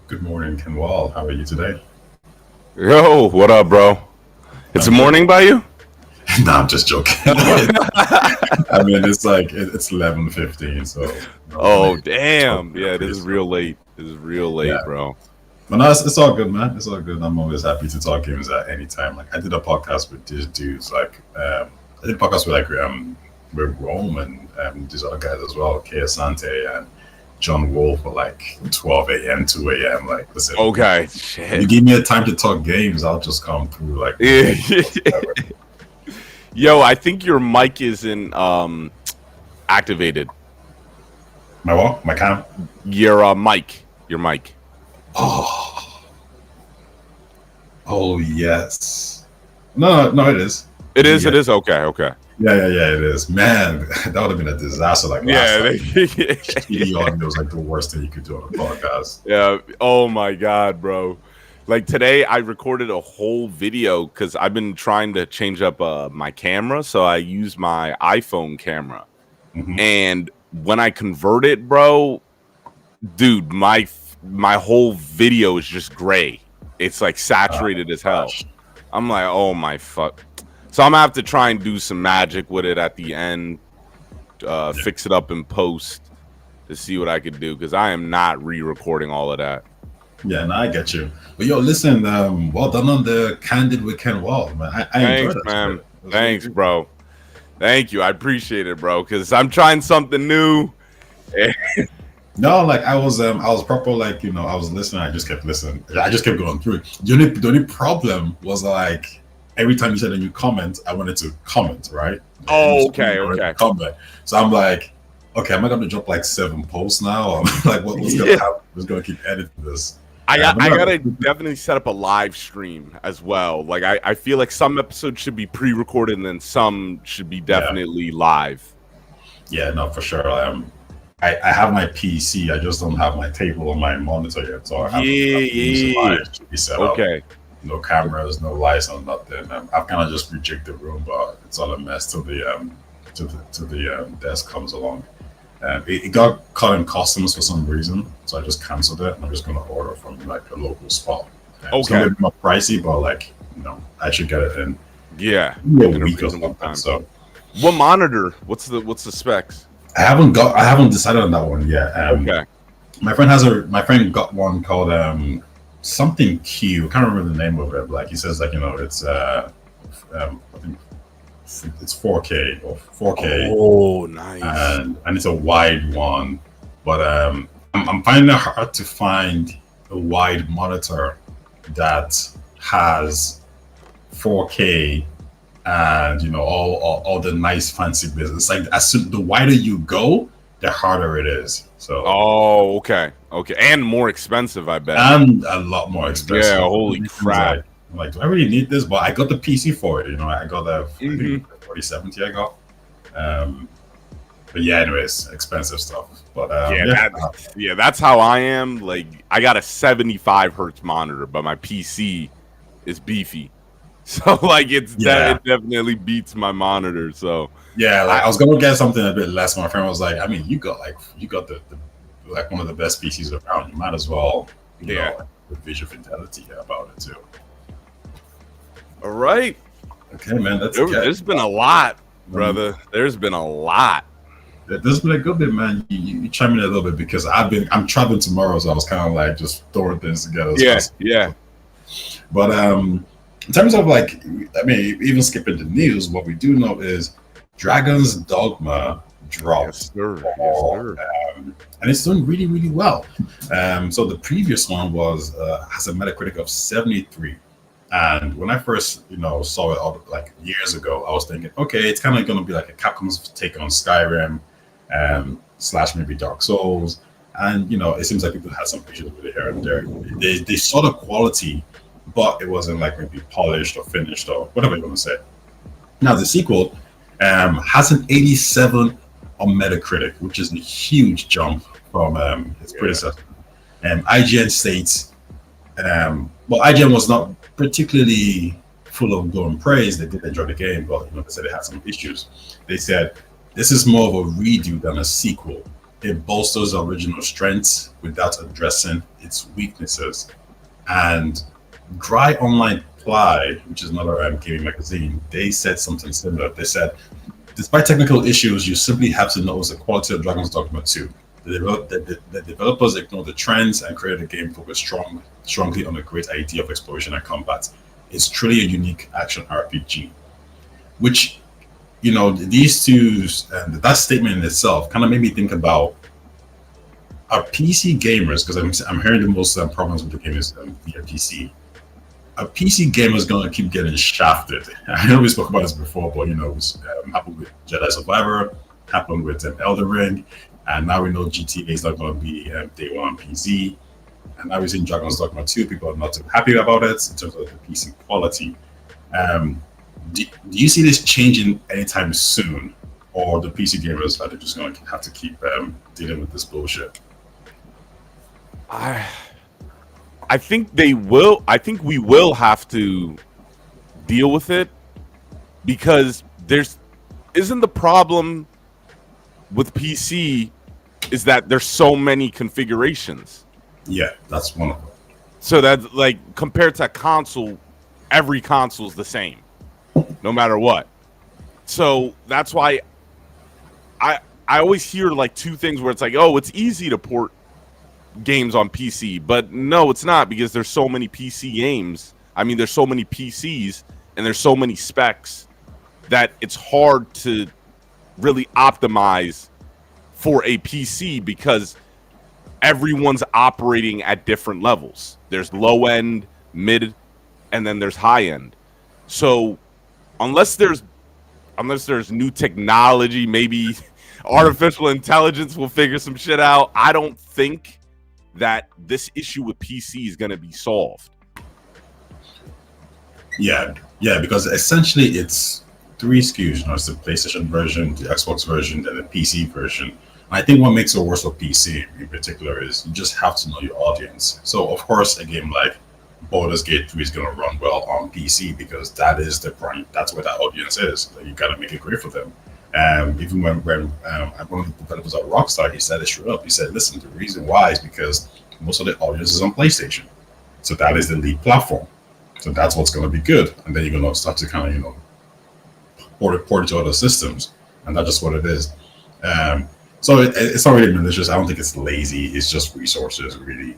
Good morning, Ken Wall. How are you today? Yo, what up, bro? It's I'm good. morning by you? No, I'm just joking. I mean, it's 11:15, so Oh, talk damn. Yeah, this pretty is soon. real late. This is real Yeah, late, bro. but no, it's all good, man. It's all good. I'm always happy to talk games at any time. Like I did a podcast with these dudes. I did a podcast with Rome and these other guys as well, K Asante and John Wolf at like 12 a.m., 2 a.m. Like, listen, Okay, you shit. give me a time to talk games, I'll just come through. Like, whatever. Yo, I think your mic isn't activated. My what? My cam? Your mic. Your mic. Oh, oh yes. No, no, it is. It is, Yeah, it is. Okay, okay. yeah. It is. Man, that would have been a disaster. Like last Yeah. time, shitty audio was like the worst thing you could do on a podcast. Yeah. Oh my god, bro. Like today I recorded a whole video because I've been trying to change up my camera. So I use my iPhone camera. Hmm. And when I convert it, bro, dude, my whole video is just gray. It's like saturated as hell. Gosh. I'm like, oh my fuck. So I'm gonna have to try and do some magic with it at the end, Yeah, fix it up in post to see what I could do because I am not re-recording all of that. yeah, no, I get you. But yo, listen, well done on the Candid with Ken Wall, man. I enjoyed Thanks, that shit. man. It was really Thanks, good. bro. Thank you. I appreciate it, bro. Because I'm trying something new. No, like I was proper like I was listening. I just kept listening. I just kept going through it. The only problem was like every time you said a new comment, I wanted to comment, right? And Oh, you okay, wanted to okay. comment. So I'm like, okay, am I gonna drop like 7 posts now? Like what's gonna Yeah. happen? I'm just gonna keep editing this. I But I no, gotta definitely set up a live stream as well. Like I feel like some episodes should be pre-recorded and then some should be yeah, definitely live. yeah, no, for sure. I have my PC. I just don't have my table or my monitor yet, so I have to use the Yeah. live to be set up. Okay. No cameras, no lights, no nothing. I've kind of just rejigged the room, but it's all a mess till the desk comes along. It got caught in customs for some reason, so I just canceled it. I'm just gonna order from like a local spot. It's Okay. gonna be more pricey, but like I should get it in Yeah. maybe a In a week or reasonable something. time. So What monitor? What's the specs? I haven't decided on that one yet. Okay. My friend got one called something Q. I can't remember the name of it. But like he says, like it's I think it's 4K or 4K, Oh, nice. and it's a wide one. But I'm finding it hard to find a wide monitor that has 4K and all the nice fancy business. Like as soon the wider you go, the harder it is. So Oh, okay. Okay. And more expensive, I bet. and a lot more expensive. Yeah, holy crap. I'm like, do I really need this? But I got the PC for it. I got the I Mhm. think 4070 I got. But yeah, anyways, expensive stuff. But Yeah, yeah, that's how I am. Like I got a 75 hertz monitor, but my PC is beefy. So like yeah, it definitely beats my monitor. So yeah. Like I I was gonna get something a bit less. My friend was like, I mean, you got the like one of the best PCs around. You might as well, yeah. with visual fidelity about it too. All right. Okay, man, that's There's been a lot, brother. There's been a lot. This has been a good bit, man. You chime in a little bit because I'm traveling tomorrow, so I was kind of like just throwing things together as Yeah, fast as yeah. possible. But in terms of like, I mean, even skipping the news, what we do know is Dragon's Dogma Yes, dropped, sir. Yes, or, sir. and it's doing really, really well. So the previous one has a Metacritic of 73. And when I first, saw it like years ago, I was thinking, okay, it's kind of going to be like a Capcom's take on Skyrim, slash maybe Dark Souls, and it seems like people had some issues with it here and there. They saw the quality, but it wasn't like maybe polished or finished or whatever you want to say. Now the sequel has an 87 on Metacritic, which is a huge jump from its Yeah. predecessor. IGN states, well, IGN was not particularly full of glowing praise. They did enjoy the game, but they said they had some issues. They said this is more of a redo than a sequel. it bolsters the original strengths without addressing its weaknesses. And Dry Online Ply, which is another gaming magazine, they said something similar. They said, despite technical issues, you simply have to notice the quality of Dragon's Dogma 2. The developers ignored the trends and created a game focused strongly on a great idea of exploration and combat. It's truly a unique action RPG, which, these two, and that statement in itself kind of made me think about our PC gamers, because I'm hearing the most problems with the game is via PC. A PC gamer is going to keep getting shafted. I know we spoke about this before, but it was happened with Jedi Survivor, happened with Elden Ring, and now we know GTA is not going to be day one on PC. And now we're seeing Dragon's Dogma 2. People are not too happy about it in terms of the PC quality. Do you see this changing anytime soon, or the PC gamers are just going to have to keep dealing with this bullshit? I think they will. I think we will have to deal with it, because isn't the problem with PC is that there's so many configurations. Yeah, that's one of them. So that, like, compared to a console, every console is the same, no matter what. So that's why I always hear like two things where it's like, oh, it's easy to port games on PC, but no, it's not, because there's so many PC games. I mean, there's so many PCs and there's so many specs that it's hard to really optimize for a PC, because everyone's operating at different levels. There's low end, mid, and then there's high end. So unless there's new technology, maybe artificial intelligence will figure some shit out, I don't think that this issue with PC is going to be solved. Yeah, because essentially it's three SKUs. It's the PlayStation version, the Xbox version, and the PC version. And I think what makes it worse for PC in particular is you just have to know your audience. So of course, a game like Baldur's Gate 3 is going to run well on PC, because that is the prime. That's where that audience is. You got to make it great for them. Even when one of the developers at Rockstar, he said it straight up. He said, listen, the reason why is because most of the audience is on PlayStation. So that is the lead platform. So that's what's going to be good. And then you're going to start to kind of, port it to other systems. And that's just what it is. So it's not really malicious. I don't think it's lazy. It's just resources, really.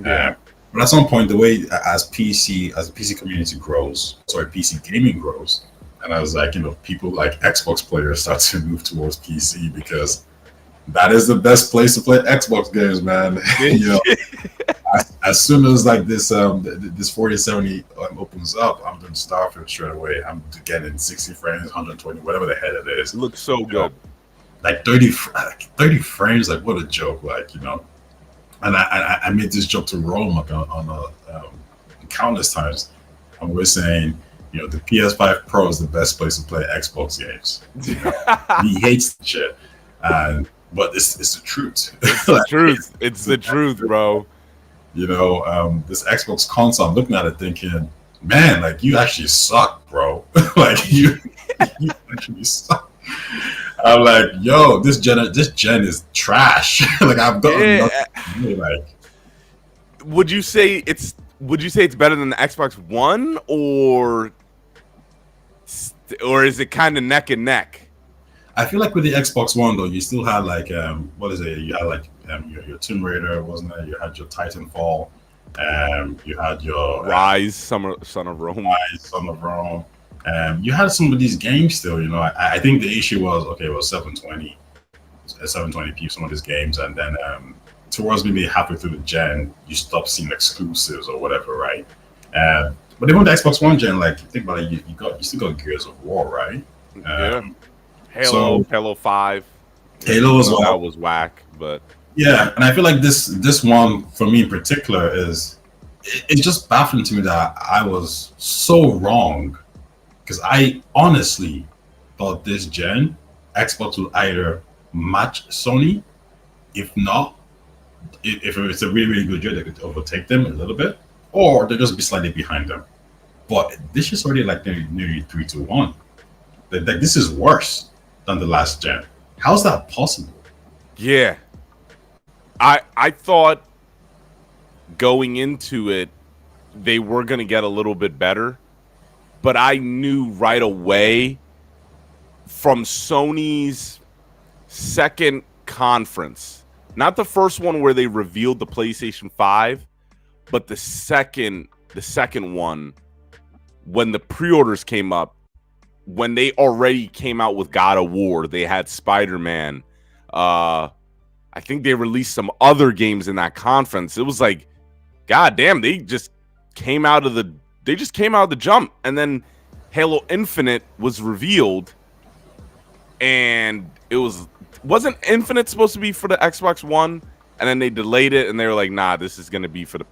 Yeah. But at some point, the way as the PC community grows, PC gaming grows, and I was like, people like Xbox players start to move towards PC, because that is the best place to play Xbox games, man. As soon as like this 4070 opens up, I'm doing Starfield straight away. I'm getting 60 frames, 120, whatever the hell it is. It looks so good. Like 30 frames, like what a joke, And I made this joke to Rome on countless times. I'm always saying, the PS5 Pro is the best place to play Xbox games. He hates the shit, but it's the truth. It's the truth. It's the truth, bro. This Xbox console, I'm looking at it thinking, man, like you actually suck, bro. Like you actually suck. I'm like, yo, this gen is trash. Like I've done nothing. Like, would you say it's better than the Xbox One, or is it kind of neck and neck? I feel like with the Xbox One though, you still had like what is it? You had like your Tomb Raider, wasn't it? You had your Titanfall, you had your Rise, Son of Rome. You had some of these games still. I think the issue was it was 720p some of these games, and then towards maybe halfway through the gen, you stop seeing exclusives or whatever, right? But even the Xbox One gen, like think about it, you still got Gears of War, right? Halo 5. Halo as well. That was whack, but yeah, and I feel like this one for me in particular it's just baffling to me that I was so wrong, because I honestly thought this gen Xbox will either match Sony, if not, if it's a really really good gen, they could overtake them a little bit, or they'll just be slightly behind them. But this is already like nearly 3-1. Like this is worse than the last gen. How's that possible? Yeah, I thought going into it they were going to get a little bit better, but I knew right away from Sony's second conference, not the first one where they revealed the PlayStation 5, but the second one when the pre-orders came up, when they already came out with God of War, they had Spider-Man. I think they released some other games in that conference. It was like, God damn, they just came out of the jump. And then Halo Infinite was revealed, and it wasn't Infinite supposed to be for the Xbox One, and then they delayed it, and they were like, nah, this is gonna be for the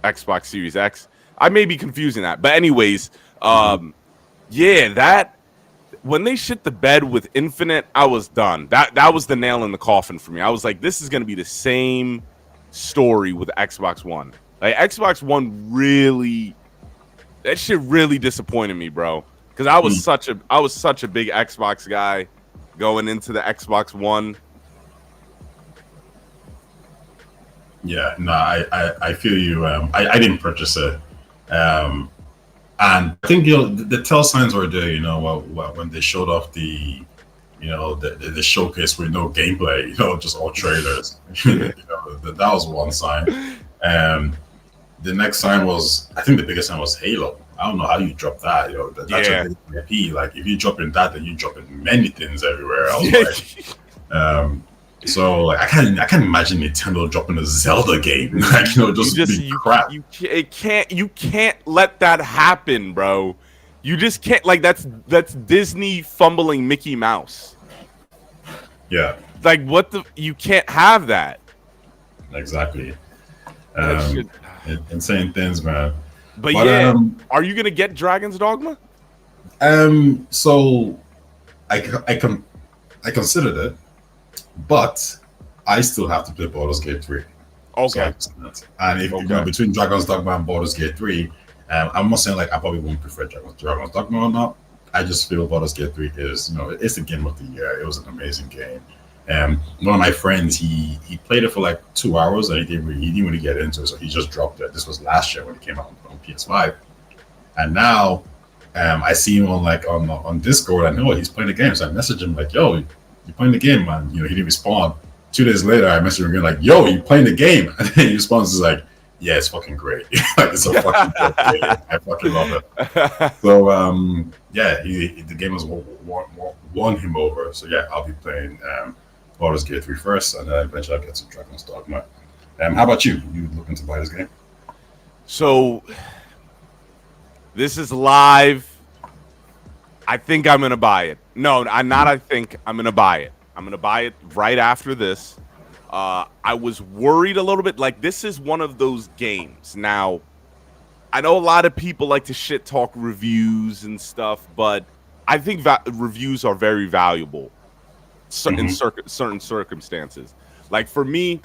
Xbox Series X. I may be confusing that, but anyways, yeah, that when they shit the bed with Infinite, I was done. That was the nail in the coffin for me. I was like, this is gonna be the same story with Xbox One. Like Xbox One that shit really disappointed me, bro. Because I was such a big Xbox guy going into the Xbox One. Yeah, no, I feel you. I didn't purchase it, and I think the tell signs were there. When they showed off the showcase with no gameplay, just all trailers. That was one sign. The next sign was, I think the biggest sign was Halo. I don't know how you drop that. That's a big IP. Like if you drop in that, then you drop in many things everywhere else. Right? So like I can't imagine Nintendo dropping a Zelda game. Like just being crap. You can't let that happen, bro. You just can't. Like that's Disney fumbling Mickey Mouse. Yeah. Like you can't have that. Exactly. Insane things, man. But are you gonna get Dragon's Dogma? So I considered it, but I still have to play Baldur's Gate 3. Okay. So, and if between Dragon's Dogma and Baldur's Gate 3, I'm not saying like I probably won't prefer Dragon's Dogma or not. I just feel Baldur's Gate 3 is, it's the game of the year. It was an amazing game. One of my friends, he played it for like 2 hours and he didn't really get into it, so he just dropped it. This was last year when it came out on PS5, and now I see him on Discord. I know he's playing the game, so I message him like, "Yo, you playing the game, man?" He didn't respond. 2 days later, I message him again like, "Yo, you playing the game?" And then he responds is like, "Yeah, it's fucking great. Like it's a fucking great game. I fucking love it." So yeah, the game has won him over. So yeah, I'll be playing Baldur's Gate 3 first, and then eventually I'll get to Dragon's Dogma. How about you? You looking to buy this game? So this is live. I think I'm gonna buy it. No, I'm not. I think I'm gonna buy it. I'm gonna buy it right after this. I was worried a little bit. Like this is one of those games. Now, I know a lot of people like to shit talk reviews and stuff, but I think reviews are very valuable. In certain circumstances. Like for me,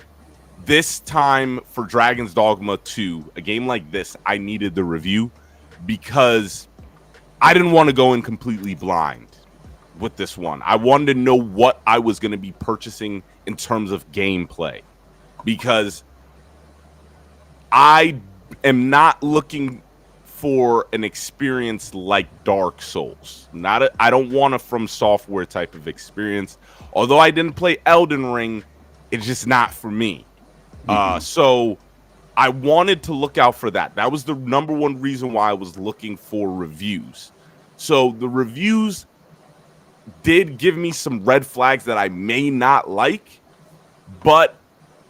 this time for Dragon's Dogma 2, a game like this, I needed the review because I didn't want to go in completely blind with this one. I wanted to know what I was going to be purchasing in terms of gameplay, because I am not looking for an experience like Dark Souls. I don't want a From Software type of experience. Although I didn't play Elden Ring, it's just not for me. So I wanted to look out for that. That was the number one reason why I was looking for reviews. So the reviews did give me some red flags that I may not like, but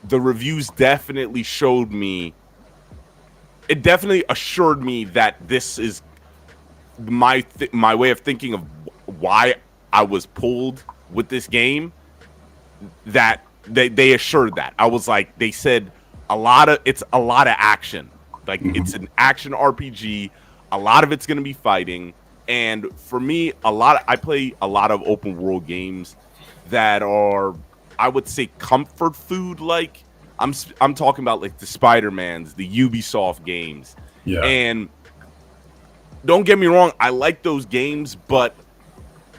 the reviews definitely showed me, it definitely assured me that this is my way of thinking of why I was pulled with this game. That they assured that. I was like, they said it's a lot of action. Like it's an action RPG. A lot of it's going to be fighting. And for me, I play a lot of open world games that are, I would say, comfort food. Like I'm talking about like the Spider-Mans, the Ubisoft games. Yeah. And don't get me wrong, I like those games, but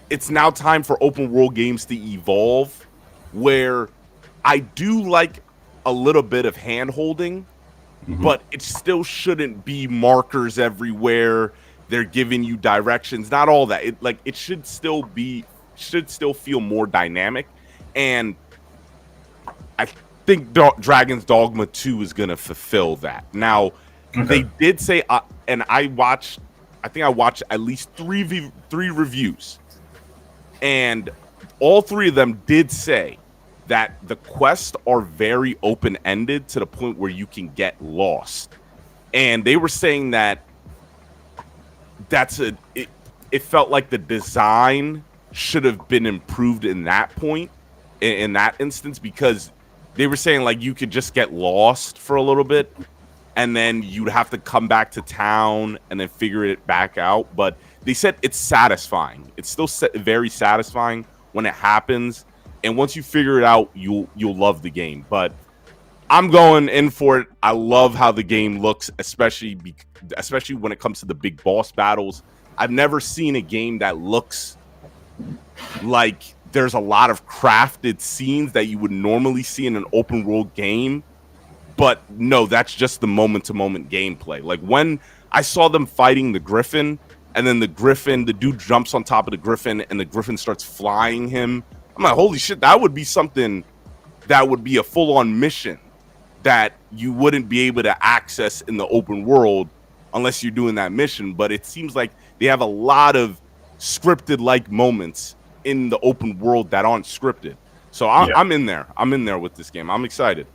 it's now time for open world games to evolve, where I do like a little bit of hand holding, but it still shouldn't be markers everywhere. They're giving you directions, not all that. It should still feel more dynamic. And I think Dragon's Dogma 2 is going to fulfill that. Now, they did say, and I think I watched at least three reviews, and all three of them did say that the quests are very open-ended to the point where you can get lost. And they were saying that it felt like the design should have been improved in that point, in that instance, because they were saying like you could just get lost for a little bit and then you'd have to come back to town and then figure it back out. But they said it's satisfying. It's still very satisfying when it happens. And once you figure it out, you'll love the game. But I'm going in for it. I love how the game looks, especially when it comes to the big boss battles. I've never seen a game that looks like there's a lot of crafted scenes that you would normally see in an open world game. But no, that's just the moment-to-moment gameplay. Like when I saw them fighting the Griffin, and then the dude jumps on top of the Griffin, and the Griffin starts flying him. I'm like, holy shit, that would be something that would be a full-on mission that you wouldn't be able to access in the open world unless you're doing that mission. But it seems like they have a lot of scripted-like moments in the open world that aren't scripted. So I'm in there. I'm in there with this game. I'm excited.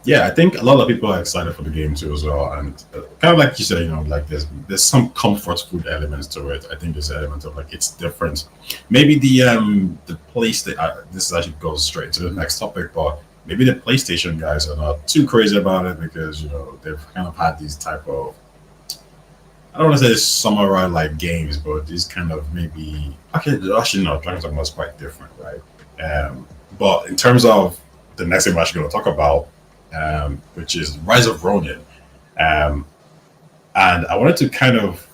Yeah, I think a lot of people are excited for the game too as well, and kind of like you said, like there's some comfort food elements to it. I think there's an element of like it's different. Maybe the place that this actually goes straight to the next topic, but maybe the PlayStation guys are not too crazy about it because they've kind of had these type of, I don't want to say samurai like games, but these kind of maybe actually no, Dragon's Dogma is quite different, right? But in terms of the next game we're actually going to talk about. Which is Rise of Ronin. And I wanted to kind of,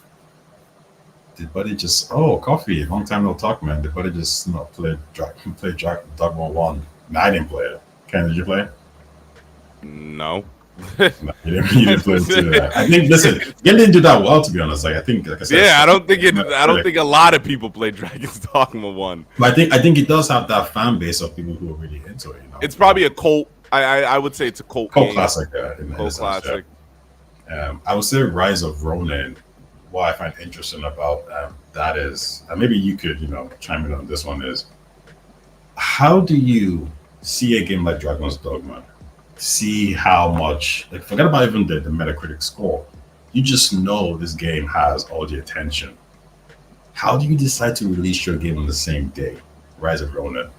did Buddy just, coffee, long time no talk, man. Did Buddy just play Dogma 1? No, I didn't play it. Ken, did you play it? No. No, you didn't play it too. I think, listen, it didn't do that well, to be honest. Like I said, yeah, I don't think a lot of people play Dragon's Dogma 1. But I think it does have that fan base of people who are really into it. It's probably a cult. I would say it's a cult classic. Cult classic. Yeah. I would say Rise of Ronin. What I find interesting about that is, and maybe you could, chime in on this one, is how do you see a game like Dragon's Dogma? See how much, like, forget about even the Metacritic score. You just know this game has all the attention. How do you decide to release your game on the same day, Rise of Ronin?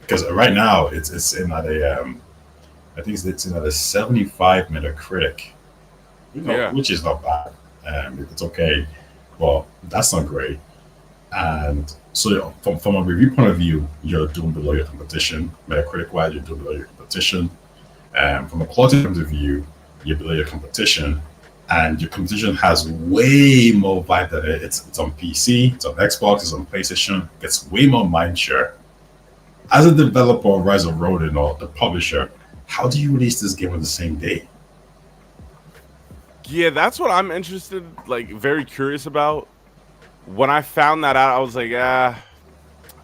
Because right now it's in at I think it's in at a 75 Metacritic, which is not bad. It's okay, but that's not great. And so from a review point of view, you're doing below your competition. Metacritic wise, you're doing below your competition. From a quality point of view, you're below your competition, and your competition has way more vibe than it. It's on PC, it's on Xbox, it's on PlayStation. It gets way more mindshare. As a developer of Rise of Ronin or the publisher, how do you release this game on the same day? Yeah, that's what I'm interested, very curious about. When I found that out, I was like,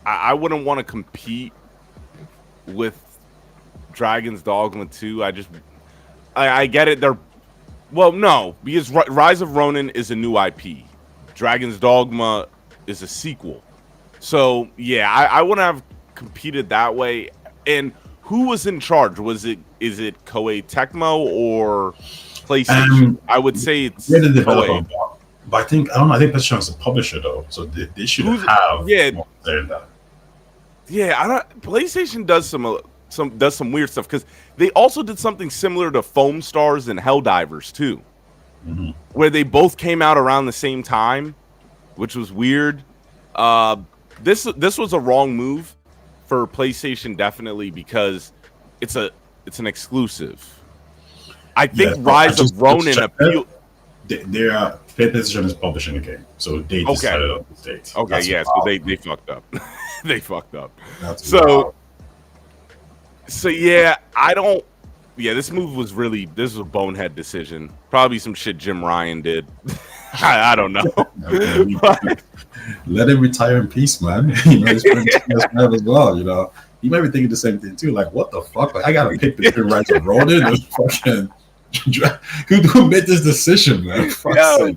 I wouldn't want to compete with Dragon's Dogma 2. I get it. No, because Rise of Ronin is a new IP. Dragon's Dogma is a sequel. So, yeah, I wouldn't have competed that way. And who was in charge? Is it Koei Tecmo or PlayStation? I would say it's the developer, but I think PlayStation is a publisher though, so they should have more than that. Yeah, PlayStation does some weird stuff because they also did something similar to Foam Stars and Helldivers too, where they both came out around the same time, which was weird. This was a wrong move for PlayStation, definitely, because it's an exclusive. I think Rise of Ronin appeal. PlayStation is publishing the game, so they decided on the date. Okay, so they fucked up. They fucked up. That's so So yeah, I don't. Yeah, this move was really this was a bonehead decision. Probably some shit Jim Ryan did. I don't know. But, Let him retire in peace, man. You know, he's pretty as well. You know, he might be thinking the same thing too. Like, what the fuck? Like, I gotta pick between Rise of Ronin and fucking. Who made this decision, man? yo,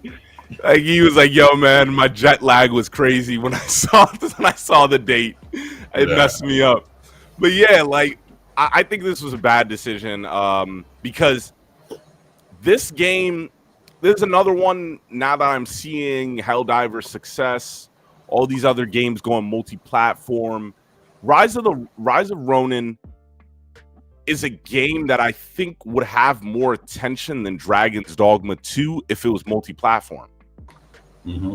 like he was like, "Yo, man, my jet lag was crazy when I saw the date. It messed me up." But yeah, like I think this was a bad decision because this game. There's another one now that I'm seeing Helldiver's success. All these other games going multi-platform. Rise of Ronin is a game that I think would have more attention than Dragon's Dogma 2 if it was multi-platform. Mm-hmm.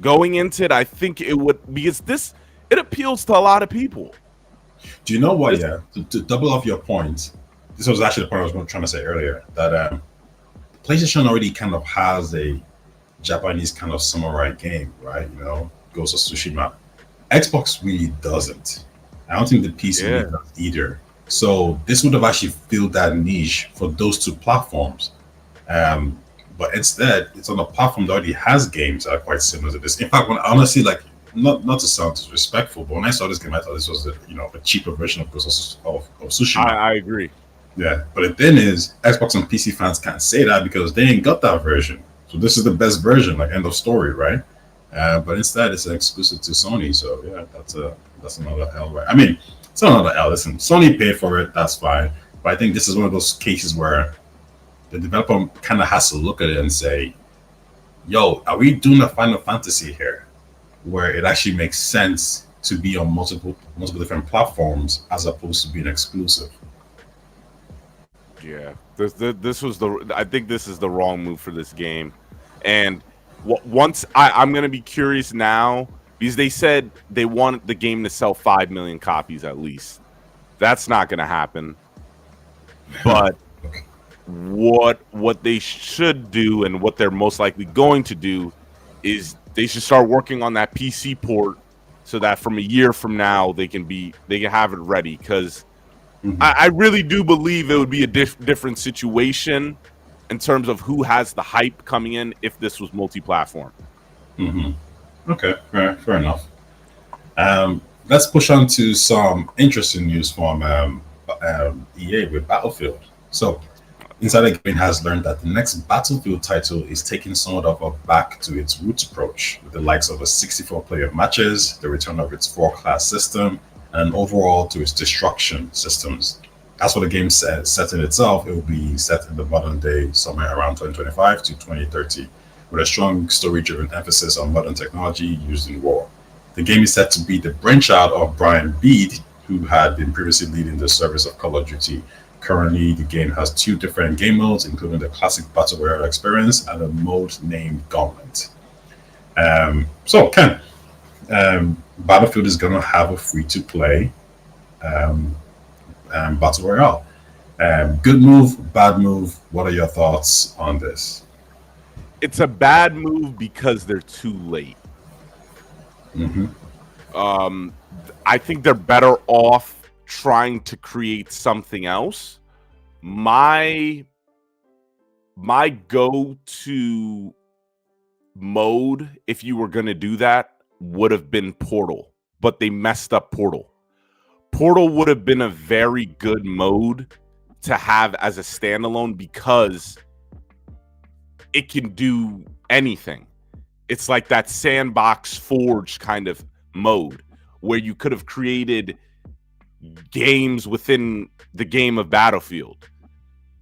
Going into it, I think it would, because it appeals to a lot of people. Do you know what? Yeah, to double off your point, this was actually the point I was trying to say earlier, that PlayStation already kind of has a Japanese kind of samurai game, right? You know, Ghost of Tsushima. Xbox really doesn't. I don't think the PC really does either. So this would have actually filled that niche for those two platforms. But instead, it's on a platform that already has games that are quite similar to this. In fact, when honestly, like, not to sound disrespectful, but when I saw this game, I thought this was a cheaper version of Ghost of Tsushima. I agree. Yeah, but the thing is, Xbox and PC fans can't say that because they ain't got that version. So this is the best version, like end of story, right? But instead, it's an exclusive to Sony. So yeah, that's another L, right? I mean, it's not another L. Listen, Sony paid for it, that's fine. But I think this is one of those cases where the developer kind of has to look at it and say, "Yo, are we doing a Final Fantasy here, where it actually makes sense to be on multiple different platforms as opposed to being exclusive?" Yeah, this was I think this is the wrong move for this game, and once I'm gonna be curious now because they said they want the game to sell 5 million copies at least. That's not gonna happen. But what they should do and what they're most likely going to do is they should start working on that PC port so that from a year from now they can have it ready because. Mm-hmm. I really do believe it would be a different situation in terms of who has the hype coming in if this was multi-platform. Mm-hmm. Okay, fair enough. Let's push on to some interesting news from EA with Battlefield. So, Insider Gaming has learned that the next Battlefield title is taking somewhat of a back to its roots approach, with the likes of a 64-player matches, the return of its 4-class system, and overall to its destruction systems. As for the game set in itself, it will be set in the modern day, somewhere around 2025 to 2030, with a strong story-driven emphasis on modern technology used in war. The game is set to be the brainchild of Brian Bede, who had been previously leading the service of Call of Duty. Currently, the game has 2 different game modes, including the classic Battle Royale experience and a mode named Gauntlet. So, Ken, Battlefield is going to have a free-to-play Battle Royale. Good move, bad move. What are your thoughts on this? It's a bad move because they're too late. Mm-hmm. I think they're better off trying to create something else. My go-to mode, if you were going to do that, would have been Portal, but they messed up Portal. Portal would have been a very good mode to have as a standalone because it can do anything. It's like that sandbox Forge kind of mode where you could have created games within the game of Battlefield.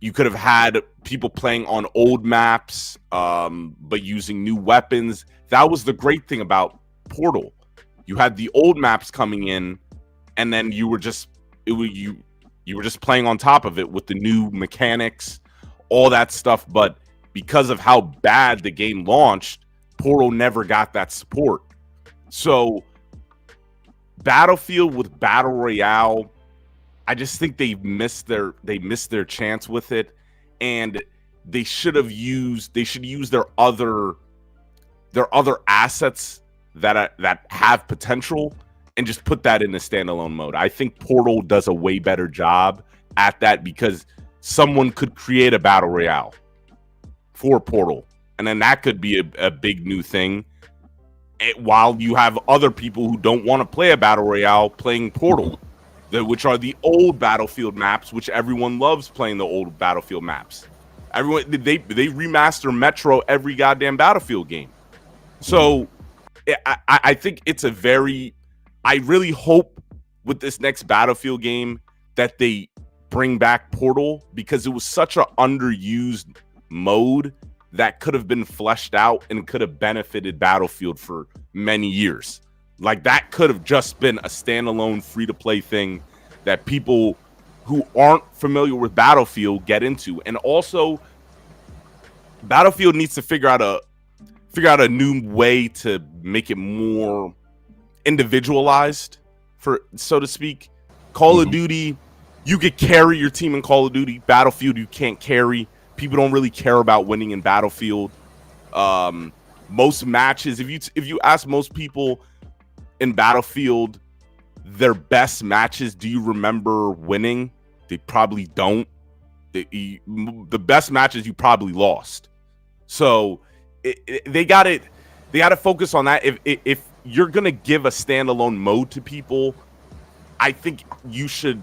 You could have had people playing on old maps, but using new weapons. That was the great thing about Portal. You had the old maps coming in, and then you were just playing on top of it with the new mechanics, all that stuff. But because of how bad the game launched, Portal never got that support. So Battlefield with Battle Royale, I just think they missed their chance with it, and they should use their other assets that have potential and just put that in the standalone mode. I think Portal does a way better job at that because someone could create a battle royale for Portal, and then that could be a big new thing. While you have other people who don't want to play a battle royale playing Portal, which are the old Battlefield maps, which everyone loves playing the old Battlefield maps. Everyone they remaster Metro every goddamn Battlefield game. So I think it's a very, I really hope with this next Battlefield game that they bring back Portal, because it was such an underused mode that could have been fleshed out and could have benefited Battlefield for many years. Like, that could have just been a standalone free-to-play thing that people who aren't familiar with Battlefield get into. And also, Battlefield needs to figure out a new way to make it more individualized, for so to speak. Call of Duty, you could carry your team in Call of Duty. Battlefield, you can't carry. People don't really care about winning in Battlefield. Most matches, if you ask most people in Battlefield their best matches, do you remember winning? They probably don't. The best matches you probably lost. So they got to focus on that. If you're gonna give a standalone mode to people, I think you should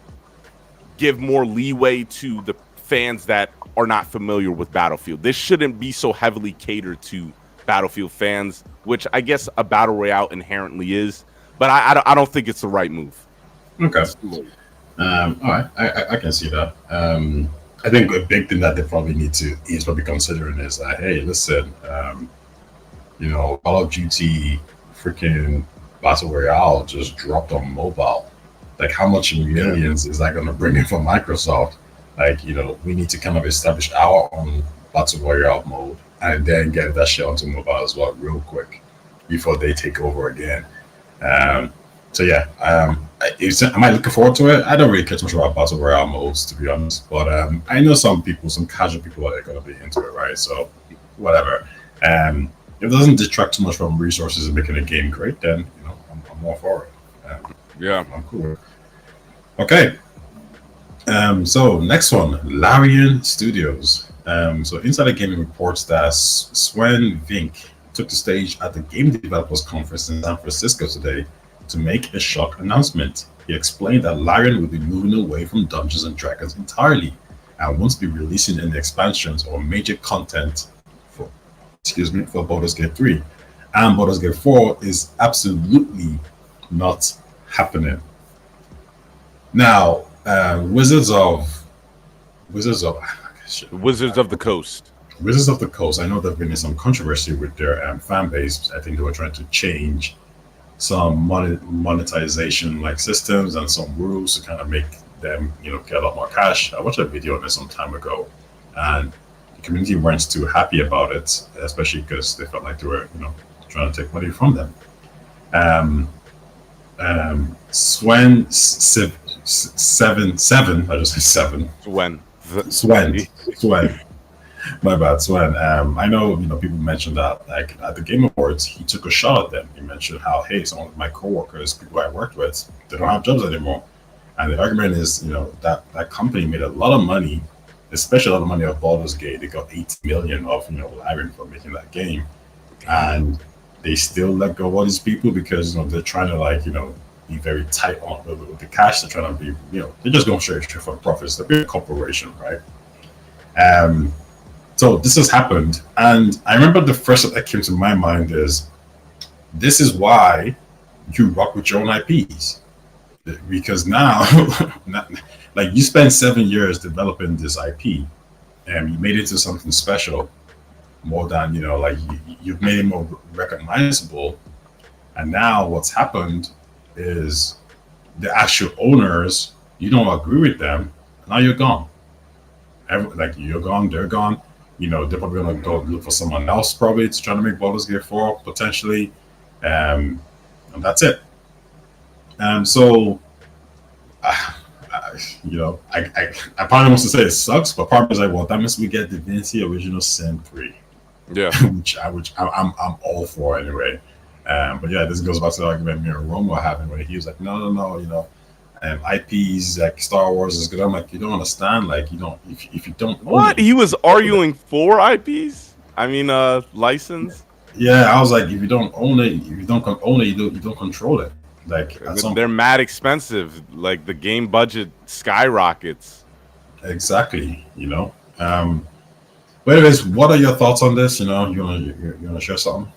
give more leeway to the fans that are not familiar with Battlefield. This shouldn't be so heavily catered to Battlefield fans, which I guess a battle royale inherently is. But I don't think it's the right move. Okay. All right. I can see that. I think a big thing that they probably need to is probably considering is that, hey, listen, Call of Duty freaking Battle Royale just dropped on mobile. Like, how much millions is that going to bring in for Microsoft? Like, we need to kind of establish our own Battle Royale mode and then get that shit onto mobile as well real quick before they take over again. So yeah, am I looking forward to it? I don't really care too much about Battle Royale modes, to be honest. But I know some casual people are going to be into it, right? So whatever. If it doesn't detract too much from resources and making a game great, then I'm all for it. Yeah, I'm cool. Okay. So next one, Larian Studios. So Insider Gaming reports that Sven Vink took the stage at the Game Developers Conference in San Francisco today to make a shock announcement. He explained that Larian will be moving away from Dungeons and Dragons entirely and won't be releasing any expansions or major content for Baldur's Gate 3. And Baldur's Gate 4 is absolutely not happening. Now, Wizards of the Coast. Wizards of the Coast. I know there's been some controversy with their fan base. I think they were trying to change some monetization like systems and some rules to kind of make them, get a lot more cash. I watched a video on this some time ago, and the community weren't too happy about it, especially because they felt like they were, trying to take money from them. Swen 7. I just say 7. Swen. My bad, Swen. I know, people mentioned that, like, at the Game Awards, he took a shot at them. He mentioned how, hey, some of my coworkers, people I worked with, they don't have jobs anymore. And the argument is, that company made a lot of money, especially a lot of money off Baldur's Gate. They got 80 million off, Larian for making that game. And they still let go of all these people because, they're trying to, be very tight on with the cash. They're trying to be, they're just going straight for the profits. They're a big corporation, right? So this has happened, and I remember the first thing that came to my mind is, this is why you rock with your own IPs, because now, like, you spent 7 years developing this IP, and you made it into something special, more than you've made it more recognizable, and now what's happened is the actual owners, you don't agree with them, now you're gone. You're gone, they're gone. They're probably going to go look for someone else, probably, to try to make Baldur's Gate 4, potentially. And that's it. So, I probably want to say it sucks, but part of me is like, well, that means we get Divinity Original Sin 3. Yeah. which I'm all for anyway. But yeah, this goes back to the argument me and Romo having where he was like, no, no, no, IPs like Star Wars is good. I'm like, you don't understand. Like, you don't if you don't own What? it, He was arguing for IPs? I mean, license? yeah, I was like, if you don't own it, if you don't own it, you don't control it. Like at some They're mad expensive. Like the game budget skyrockets. exactly, But anyways, what are your thoughts on this? You wanna share something?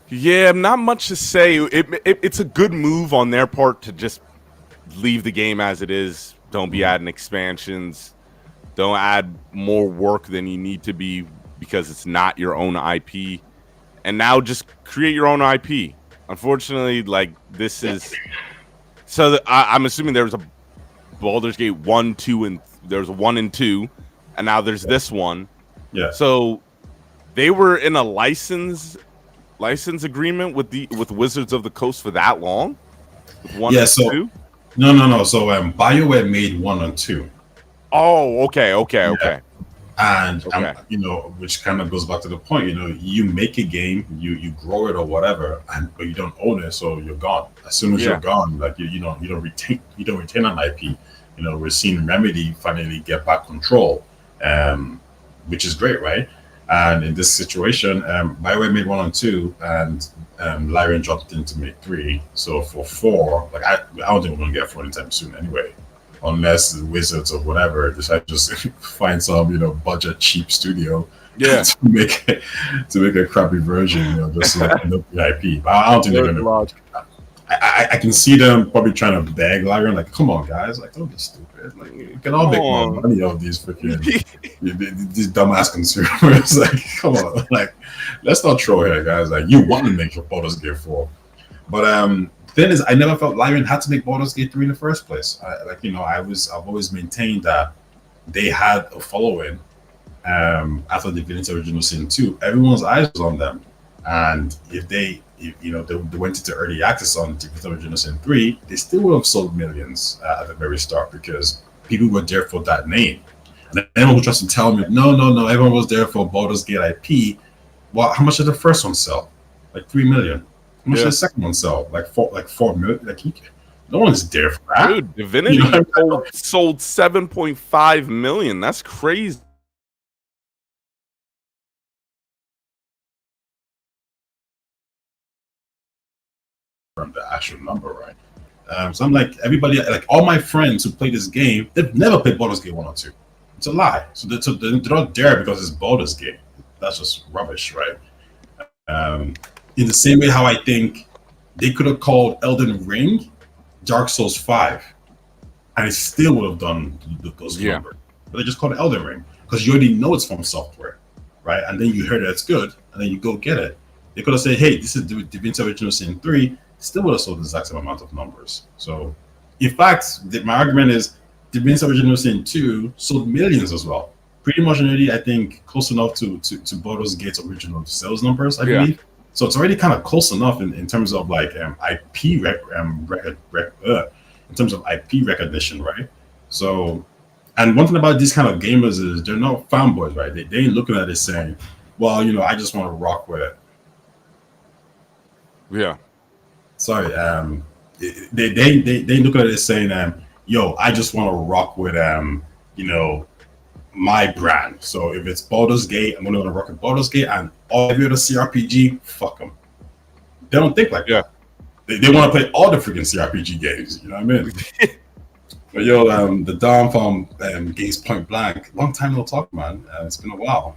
Yeah, not much to say. It's a good move on their part to just leave the game as it is. Don't be adding expansions. Don't add more work than you need to be because it's not your own IP. And now just create your own IP. Unfortunately, like this is so. I'm assuming there was a Baldur's Gate 1, 2, and there's a 1 and 2, and now there's this one. Yeah. So they were in a license agreement with Wizards of the Coast for that long? With 1 and 2? No. So BioWare made 1 and 2. Oh, okay. And Okay. which kind of goes back to the point. You make a game, you grow it or whatever, but you don't own it, so you're gone. As soon as you're gone, like you don't retain an IP. We're seeing Remedy finally get back control, which is great, right? And in this situation, BioWare made 1 and 2, and Larian jumped in to make 3. So for 4, like I don't think we're gonna get 4 anytime soon, anyway. Unless the Wizards or whatever decide to just find some, budget cheap studio, to make a crappy version, just like the IP. But I don't think they're gonna. I can see them probably trying to beg Larian, like, come on, guys, like, don't be stupid. Like, we can all make more money off these freaking these dumbass consumers. Like, come on, like, let's not troll here, guys. Like, you want to make your Baldur's Gate 4, but thing is, I never felt Larian had to make Baldur's Gate 3 in the first place. I've always maintained that they had a following after Divinity Original Sin 2. Everyone's eyes was on them, and if they went into early access on Divinity Original Sin 3, they still would have sold millions at the very start because people were there for that name. And anyone who tries to tell me, no, everyone was there for Baldur's Gate IP. Well, how much did the first one sell? Like 3 million. How much did the second one sell? Like 4 million. Like no one's there for that. Dude, Divinity sold 7.5 million. That's crazy. From the actual number, right? So I'm like, everybody, like all my friends who play this game, they've never played Baldur's Gate 1 or 2. It's a lie. So they're not there because it's Baldur's Gate. That's just rubbish, right? In the same way how I think they could have called Elden Ring Dark Souls 5, and it still would have done those numbers. But they just called it Elden Ring because you already know it's from software, right? And then you heard that it's good, and then you go get it. They could have said, hey, this is Divinity Original Sin 3, still would have sold the exact same amount of numbers. So, in fact, my argument is Divinity Original Sin 2 sold millions as well. Pretty much already, I think, close enough to Baldur's Gate's original sales numbers, I believe. So it's already kind of close enough in terms of like IP in terms of IP recognition, right? So, and one thing about these kind of gamers is they're not fanboys, right? They ain't looking at it saying, well, I just want to rock with it. Yeah. Sorry, they look at it saying, yo, I just want to rock with my brand. So if it's Baldur's Gate, I'm gonna rock with Baldur's Gate, and every other CRPG, fuck them. They don't think like that. They want to play all the freaking CRPG games. You know what I mean? But yo, the Dom from Games Point Blank, long time no talk, man. It's been a while.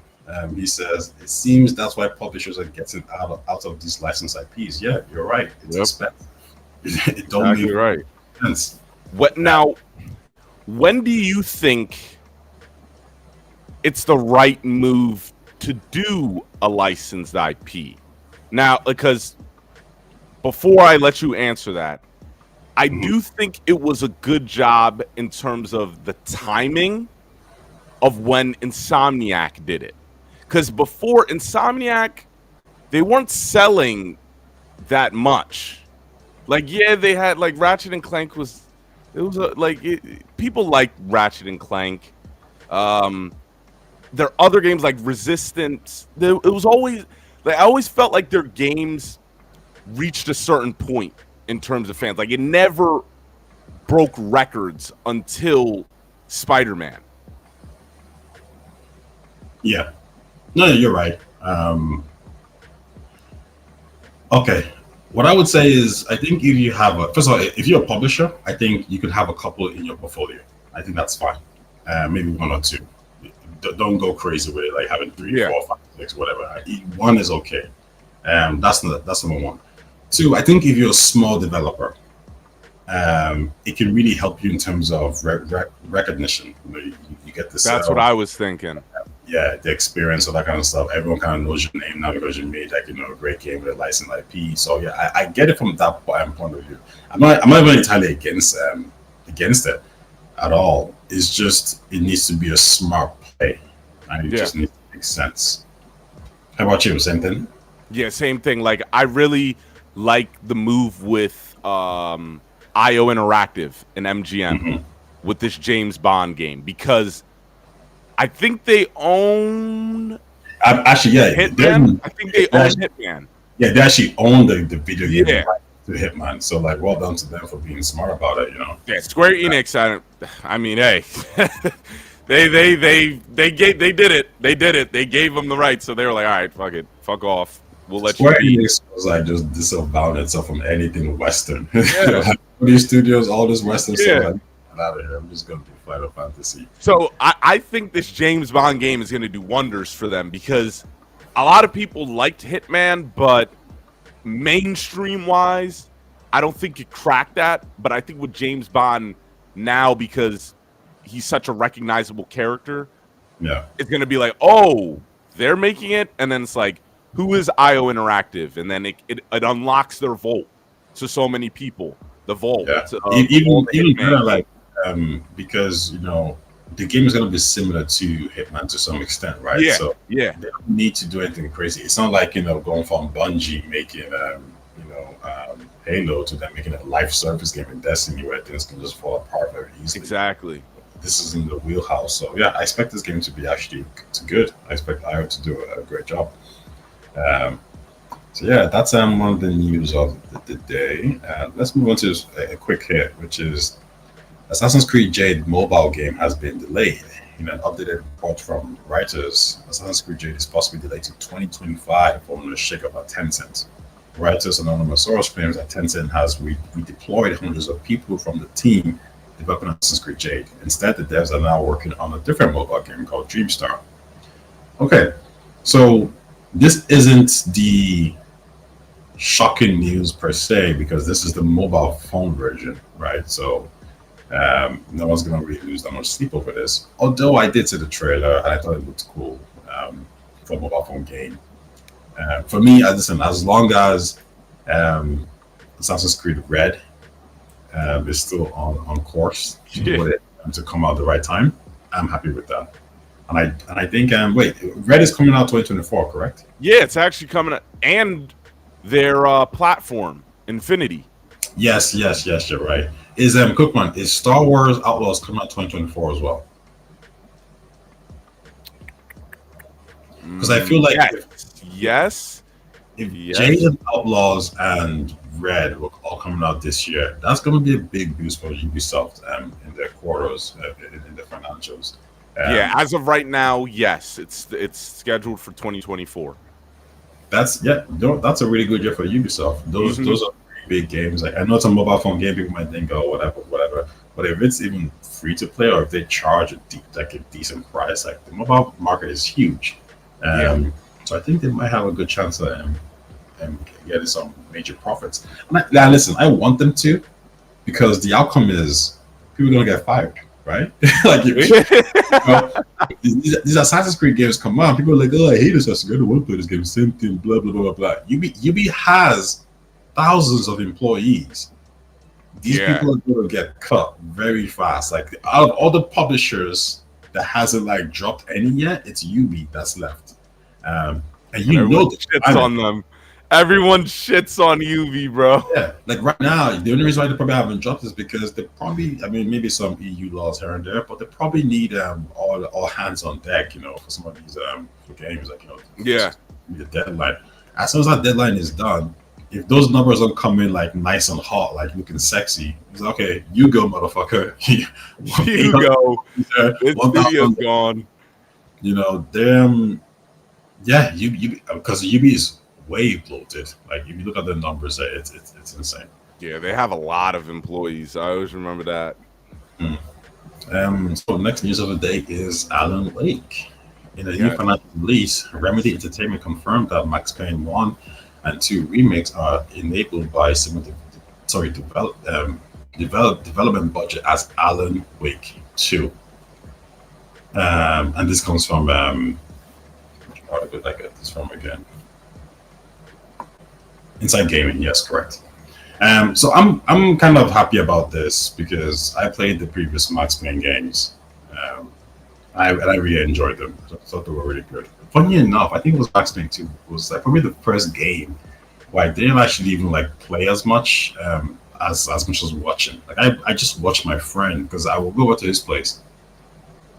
He says it seems that's why publishers are getting out of these licensed IPs. Yeah, you're right. It's expensive. It don't make right. sense. What now? When do you think it's the right move to do a licensed IP? Now, because before I let you answer that, I do think it was a good job in terms of the timing of when Insomniac did it. Because before Insomniac, they weren't selling that much. Like, yeah, they had like Ratchet and Clank people liked Ratchet and Clank. There are other games like Resistance. It was always I always felt like their games reached a certain point in terms of fans. Like it never broke records until Spider-Man. Yeah. No, you're right. Okay. What I would say is, I think if you have first of all, if you're a publisher, I think you could have a couple in your portfolio. I think that's fine. Maybe one or two. Don't go crazy with it, like having three, Yeah. 4, 5, 6, whatever. One is okay. That's number one. Two, I think if you're a small developer, it can really help you in terms of recognition. You get this. That's what I was thinking. Yeah, the experience, all that kind of stuff. Everyone kind of knows your name now because you made like a great game with a licensed IP. So yeah, I get it from that point of view. I'm not even entirely against it at all. It's just it needs to be a smart play, and it just needs to make sense. How about you? Same thing? Yeah, same thing. Like I really like the move with IO Interactive and MGM with this James Bond game because I think they own actually, yeah, Hitman. I think they own Hitman. Yeah, they actually own the video game Yeah. right to Hitman. So like, well done to them for being smart about it. Yeah, Square Enix. I mean, hey, they did it. They did it. They gave them the right, so they were like, all right, fuck it, fuck off. We'll let Square you. Enix was like just disavowing itself from anything Western. Yeah. All these studios, all this Western Yeah. stuff. Like, out of here. I'm just gonna do Final Fantasy. So I think this James Bond game is going to do wonders for them because a lot of people liked Hitman, but mainstream wise, I don't think it cracked that. But I think with James Bond now, because he's such a recognizable character, Yeah. it's going to be like, oh, they're making it, and then it's like, who is IO Interactive? And then it unlocks their vault to so many people. The vault. Yeah. All the Even Hitman. better, like because the game is gonna be similar to Hitman to some extent, right? Yeah. So Yeah. they don't need to do anything crazy. It's not like going from Bungie making Halo to them making a live service game in Destiny where things can just fall apart very easily. Exactly. This is in the wheelhouse. So yeah, I expect this game to be actually good. I expect IO to do a great job. So yeah, that's one of the news of the day. Let's move on to a quick hit, which is Assassin's Creed Jade mobile game has been delayed. In an updated report from Reuters, Assassin's Creed Jade is possibly delayed to 2025 following a shakeup at Tencent. Reuters anonymous source claims that Tencent has redeployed hundreds of people from the team developing Assassin's Creed Jade. Instead, the devs are now working on a different mobile game called Dreamstar. Okay, so this isn't the shocking news per se because this is the mobile phone version, right? So no one's gonna really lose that much sleep over this. Although I did see the trailer and I thought it looked cool for a mobile phone game. For me, as long as Assassin's Creed Red is still on course to come out at the right time, I'm happy with that. And I think wait, Red is coming out 2024, correct? Yeah, it's actually coming out, and their platform, Infinity. Yes, you're right. Is Cookman, is Star Wars Outlaws coming out 2024 as well? Because I feel like yes. if Jade and Outlaws and Red were all coming out this year, that's going to be a big boost for Ubisoft in their quarters, in their financials. Yeah, as of right now, yes, it's scheduled for 2024. That's a really good year for Ubisoft. Those are big games. Like I know it's a mobile phone game, people might think, oh, whatever. But if it's even free to play, or if they charge a decent price, like the mobile market is huge. So I think they might have a good chance of getting some major profits. Now, listen, I want them to, because the outcome is people are gonna get fired, right? Like these Assassin's Creed games come out, people are like, oh, I hate Assassin's Creed, I don't want to play this game, same thing, blah blah blah blah. UB has thousands of employees. These people are going to get cut very fast. Like out of all the publishers that hasn't like dropped any yet, it's UB that's left. And everyone shits on them. Everyone shits on UV, bro. Yeah, like right now, the only reason why they probably haven't dropped is because they probably, I mean, maybe some EU laws here and there, but they probably need all hands on deck, for some of these games, like need a deadline. as soon as that deadline is done, if those numbers don't come in like nice and hot, like looking sexy, it's like, okay, you go, motherfucker. You go. This 1,000, video's gone. you know, damn, yeah, you because UB is way bloated. Like if you look at the numbers, it's insane. Yeah, they have a lot of employees. I always remember that. So next news of the day is Alan Wake. In a new Yeah. financial release, Remedy Entertainment confirmed that Max Payne 1 and 2 remakes are enabled by development budget as Alan Wake 2. And this comes from where did I get this from again? Inside Gaming, yes, correct. So I'm kind of happy about this because I played the previous Max Payne games. I really enjoyed them. I thought they were really good. Funny enough, I think it was Max Payne 2 was like probably the first game where I didn't actually even like play as much as much as watching. Like I just watched my friend because I will go over to his place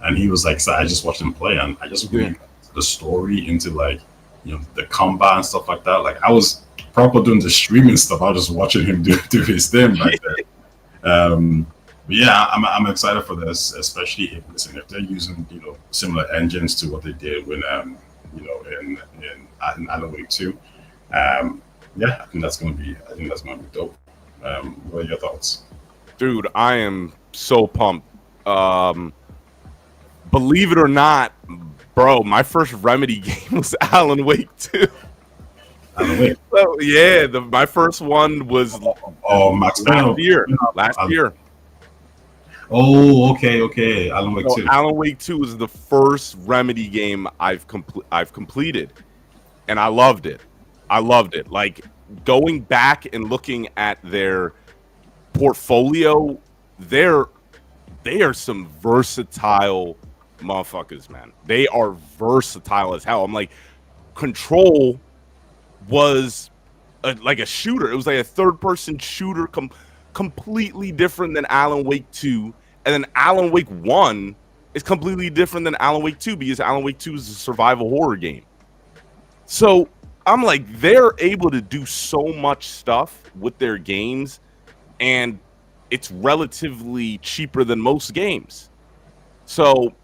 and he was like, so I just watched him play and I just really got the story into like the combat and stuff like that. Like I was proper doing the streaming stuff. I was just watching him do his thing back there. But yeah, I'm excited for this, especially if they're using similar engines to what they did when in Alan Wake 2. Yeah, I think that's gonna be dope. What are your thoughts? Dude, I am so pumped. Believe it or not, bro, my first Remedy game was Alan Wake 2. Alan Wake. So, yeah, my first one was Max Payne. Last year. Oh, okay. Alan Wake 2. Alan Wake 2 was the first Remedy game I've completed, and I loved it. Like going back and looking at their portfolio, they are some versatile motherfuckers, man. They are versatile as hell. I'm like, Control was like a shooter. It was like a third-person shooter, completely different than Alan Wake 2. And then Alan Wake 1 is completely different than Alan Wake 2 because Alan Wake 2 is a survival horror game. So I'm like, they're able to do so much stuff with their games, and it's relatively cheaper than most games. So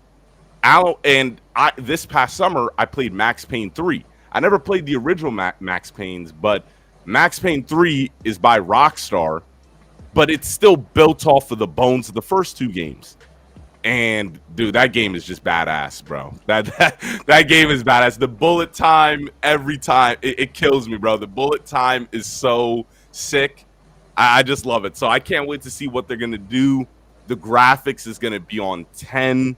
this past summer, I played Max Payne 3. I never played the original Max Paynes, but Max Payne 3 is by Rockstar, but it's still built off of the bones of the first two games. And dude, that game is just badass, bro. That game is badass. The bullet time every time it kills me, bro. The bullet time is so sick. I just love it. So I can't wait to see what they're gonna do. The graphics is gonna be on 10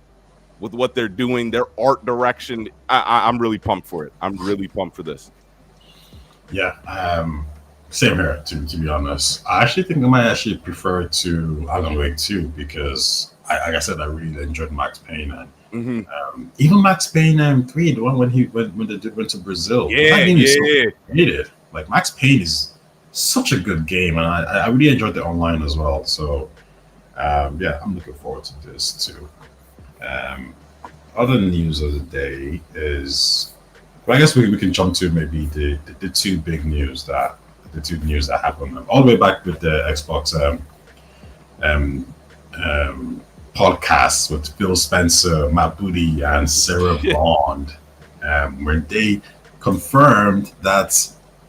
with what they're doing. Their art direction. I'm really pumped for it. I'm really pumped for this. Yeah. Same here, to be honest. I actually think I might actually prefer it to Alan Wake 2 because, like I said, I really enjoyed Max Payne. And even Max Payne 3, the one when the dude went to Brazil. That game is so creative. Like, Max Payne is such a good game, and I really enjoyed the online as well. So, yeah, I'm looking forward to this too. Other news of the day is, well, I guess we can jump to maybe the two big news that happened all the way back with the Xbox podcasts with Phil Spencer, Matt Booty, and Sarah Bond, where they confirmed that,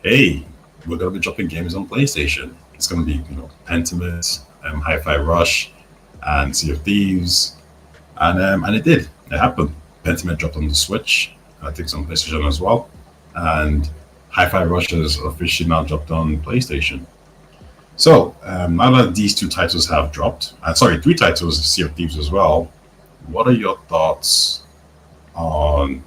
hey, we're gonna be dropping games on PlayStation. It's gonna be Pentiment, Hi-Fi Rush, and Sea of Thieves, and it did. It happened. Pentiment dropped on the Switch. I think it's on PlayStation as well, and Hi-Fi Rush is officially now dropped on PlayStation. So now that these two titles have dropped, three titles, Sea of Thieves as well, what are your thoughts on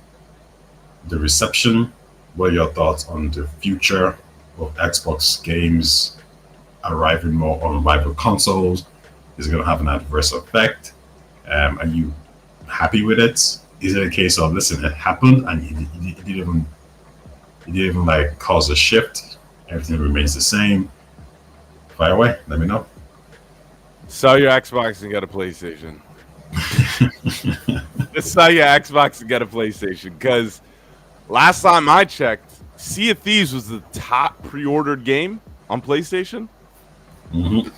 the reception? What are your thoughts on the future of Xbox games arriving more on rival consoles? Is it going to have an adverse effect? Are you happy with it? Is it a case of, listen, it happened and you didn't even like cause a shift? Everything remains the same. Fire away. Let me know. Sell your Xbox and get a PlayStation. Just sell your Xbox and get a PlayStation. Because last time I checked, Sea of Thieves was the top pre-ordered game on PlayStation. Mm-hmm.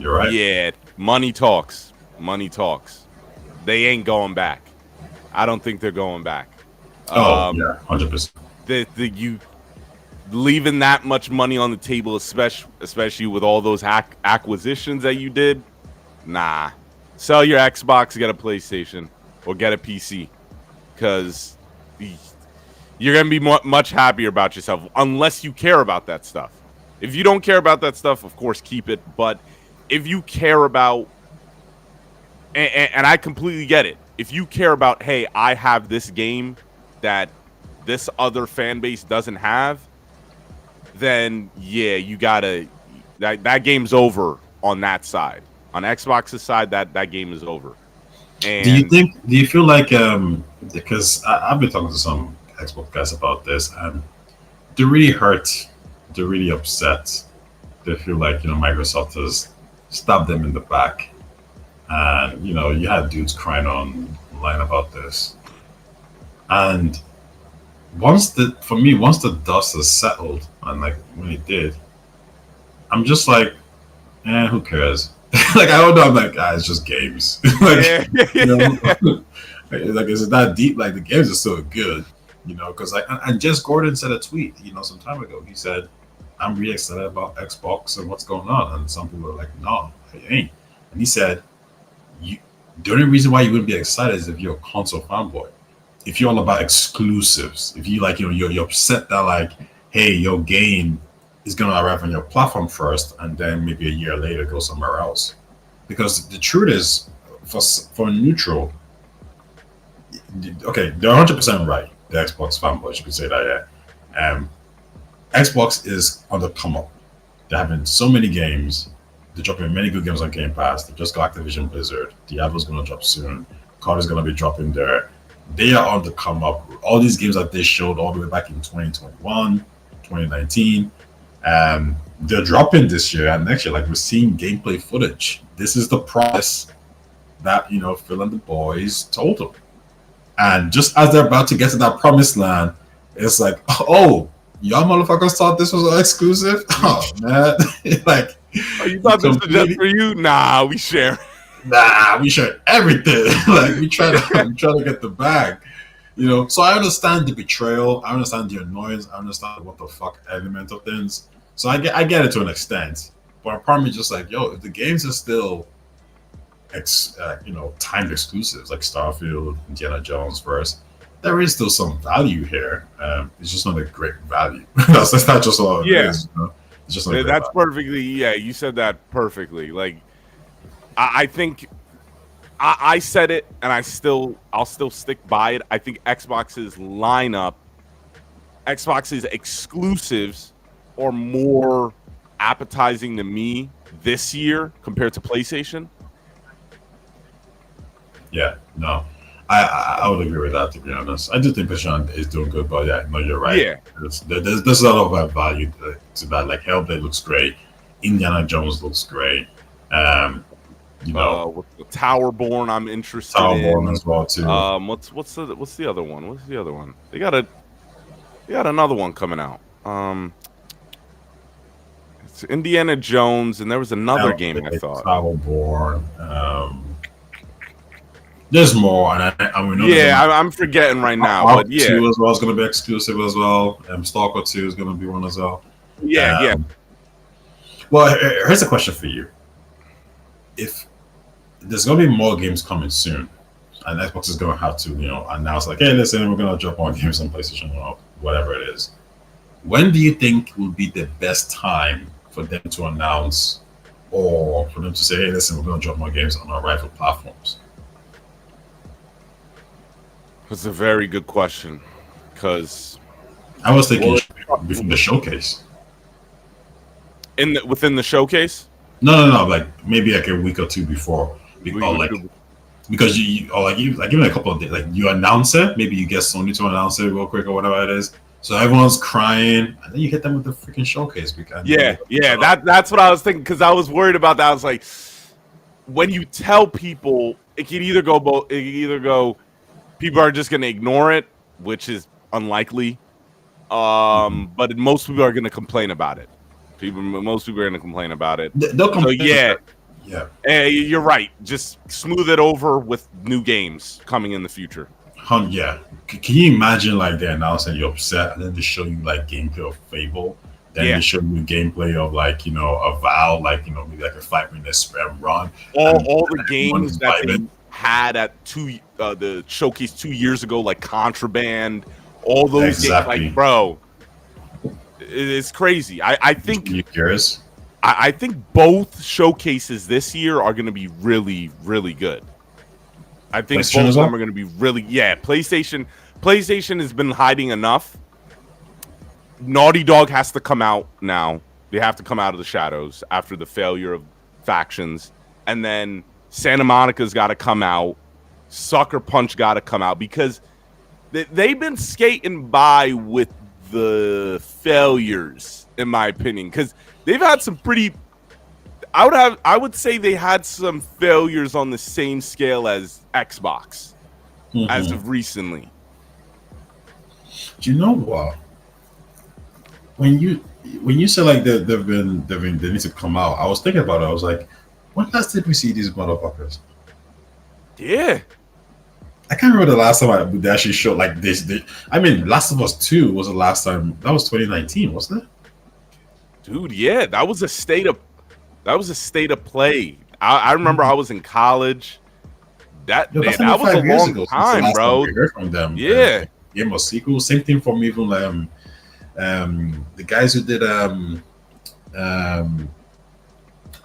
You're right. Yeah, money talks. Money talks. They ain't going back. I don't think they're going back. Oh yeah, 100%. You leaving that much money on the table, especially with all those acquisitions that you did. Nah, sell your Xbox, get a PlayStation, or get a PC, because you're gonna be much happier about yourself. Unless you care about that stuff. If you don't care about that stuff, of course, keep it. But if you care about, and I completely get it, if you care about, hey, I have this game that this other fan base doesn't have, then yeah, you gotta, that game's over on that side. On Xbox's side, that game is over. And do you feel like because I've been talking to some Xbox guys about this, and they're really hurt, they're really upset. They feel like, you know, Microsoft has stabbed them in the back, and you know, you had dudes crying online about this. And once the dust has settled, and like when it did, I'm just like, who cares? Like, I don't know. I'm like, it's just games. Like, you know, like, is it that deep? Like, the games are so good, you know. Because like, and Jess Gordon said a tweet, you know, some time ago. He said, "I'm really excited about Xbox and what's going on." And some people are like, "No, I ain't." And he said, the only reason why you wouldn't be excited is if you're a console fanboy. If you're all about exclusives, if you like, you know, you're upset that like, hey, your game is gonna arrive on your platform first, and then maybe a year later go somewhere else. Because the truth is, for neutral, okay, they're 100% right. The Xbox fanboys, you could say that, yeah. Xbox is on the come up. They're having so many games. They're dropping many good games on Game Pass. They just got Activision Blizzard. Diablo's gonna drop soon. COD is gonna be dropping there. They are on the come up. All these games that they showed all the way back in 2021, 2019, they're dropping this year and next year. Like, we're seeing gameplay footage. This is the promise that, you know, Phil and the boys told them. And just as they're about to get to that promised land, it's like, oh, y'all motherfuckers thought this was an exclusive? Oh man, like, oh, you thought this was just for you? Nah, we share. Nah, we share everything. Like, we try to get the bag, you know. So I understand the betrayal. I understand the annoyance. I understand what the fuck element of things. So I get it to an extent. But I'm probably just like, yo, if the games are still, you know, timed exclusives like Starfield, Indiana Jones first, there is still some value here. It's just not a great value. that's not just all it is. You know? It's just not that's perfectly. Yeah, you said that perfectly. Like, I think I said it, and I'll still stick by it. I think Xbox's lineup, Xbox's exclusives, are more appetizing to me this year compared to PlayStation. Yeah, no, I would agree with that, to be honest. I do think PlayStation is doing good, but yeah, no, you're right. Yeah, there's a lot of value to that. Like, Hellblade looks great, Indiana Jones looks great. You know, with the Towerborn, I'm interested Towerborn in as well too. What's the other one? What's the other one? They got another one coming out. It's Indiana Jones, and there was another game I thought. Towerborn. There's more, and I'm forgetting right now. But yeah, 2 as well is going to be exclusive as well. Stalker 2 is going to be one as well. Yeah. Well, here's a question for you. If there's going to be more games coming soon, and Xbox is going to have to, you know, announce like, hey, listen, we're going to drop more games on PlayStation or whatever it is. When do you think will be the best time for them to announce, or for them to say, hey, listen, we're going to drop more games on our rival platforms? That's a very good question, because I was thinking before the showcase. Within the showcase? No. Like, maybe like a week or two before, because even a couple of days, like, you announce it. Maybe you get Sony to announce it real quick or whatever it is. So everyone's crying, and then you hit them with the freaking showcase. That's what I was thinking, because I was worried about that. I was like, when you tell people, it could either go people are just going to ignore it, which is unlikely, But most people are going to complain about it. Most people are going to complain about it. They'll So complain. yeah, you're right. Just smooth it over with new games coming in the future. Yeah. Can you imagine like they announce and you're upset, and then they show you like gameplay of Fable, then Yeah. they show you gameplay of like a Vow, like maybe like a 5 minute spam run. All the everyone's games that they vibing. had at the showcase 2 years ago, like Contraband, all those Exactly. games, like bro, it's crazy. I think You curious? I think both showcases this year are going to be really, really good. I think PlayStation both as of them well? are going to be really, yeah. PlayStation has been hiding enough. Naughty Dog has to come out now. They have to come out of the shadows after the failure of Factions, and then Santa Monica's got to come out. Sucker Punch got to come out because they've been skating by with the failures, in my opinion, because they've had some pretty. I would say they had some failures on the same scale as Xbox as Mhm. of recently. Do you know what? When you say like they need to come out, I was thinking about it. I was like, when last did we see these motherfuckers? Yeah, I can't remember the last time they actually showed like this. I mean, Last of Us 2 was the last time. That was 2019, wasn't it? dude. Yeah, that was a state of play. I remember I was in college. That Yo, that's man, that was a 5 years long ago since the time, last bro. we heard from them. Yeah. Game of sequel. Same thing from even the guys who did um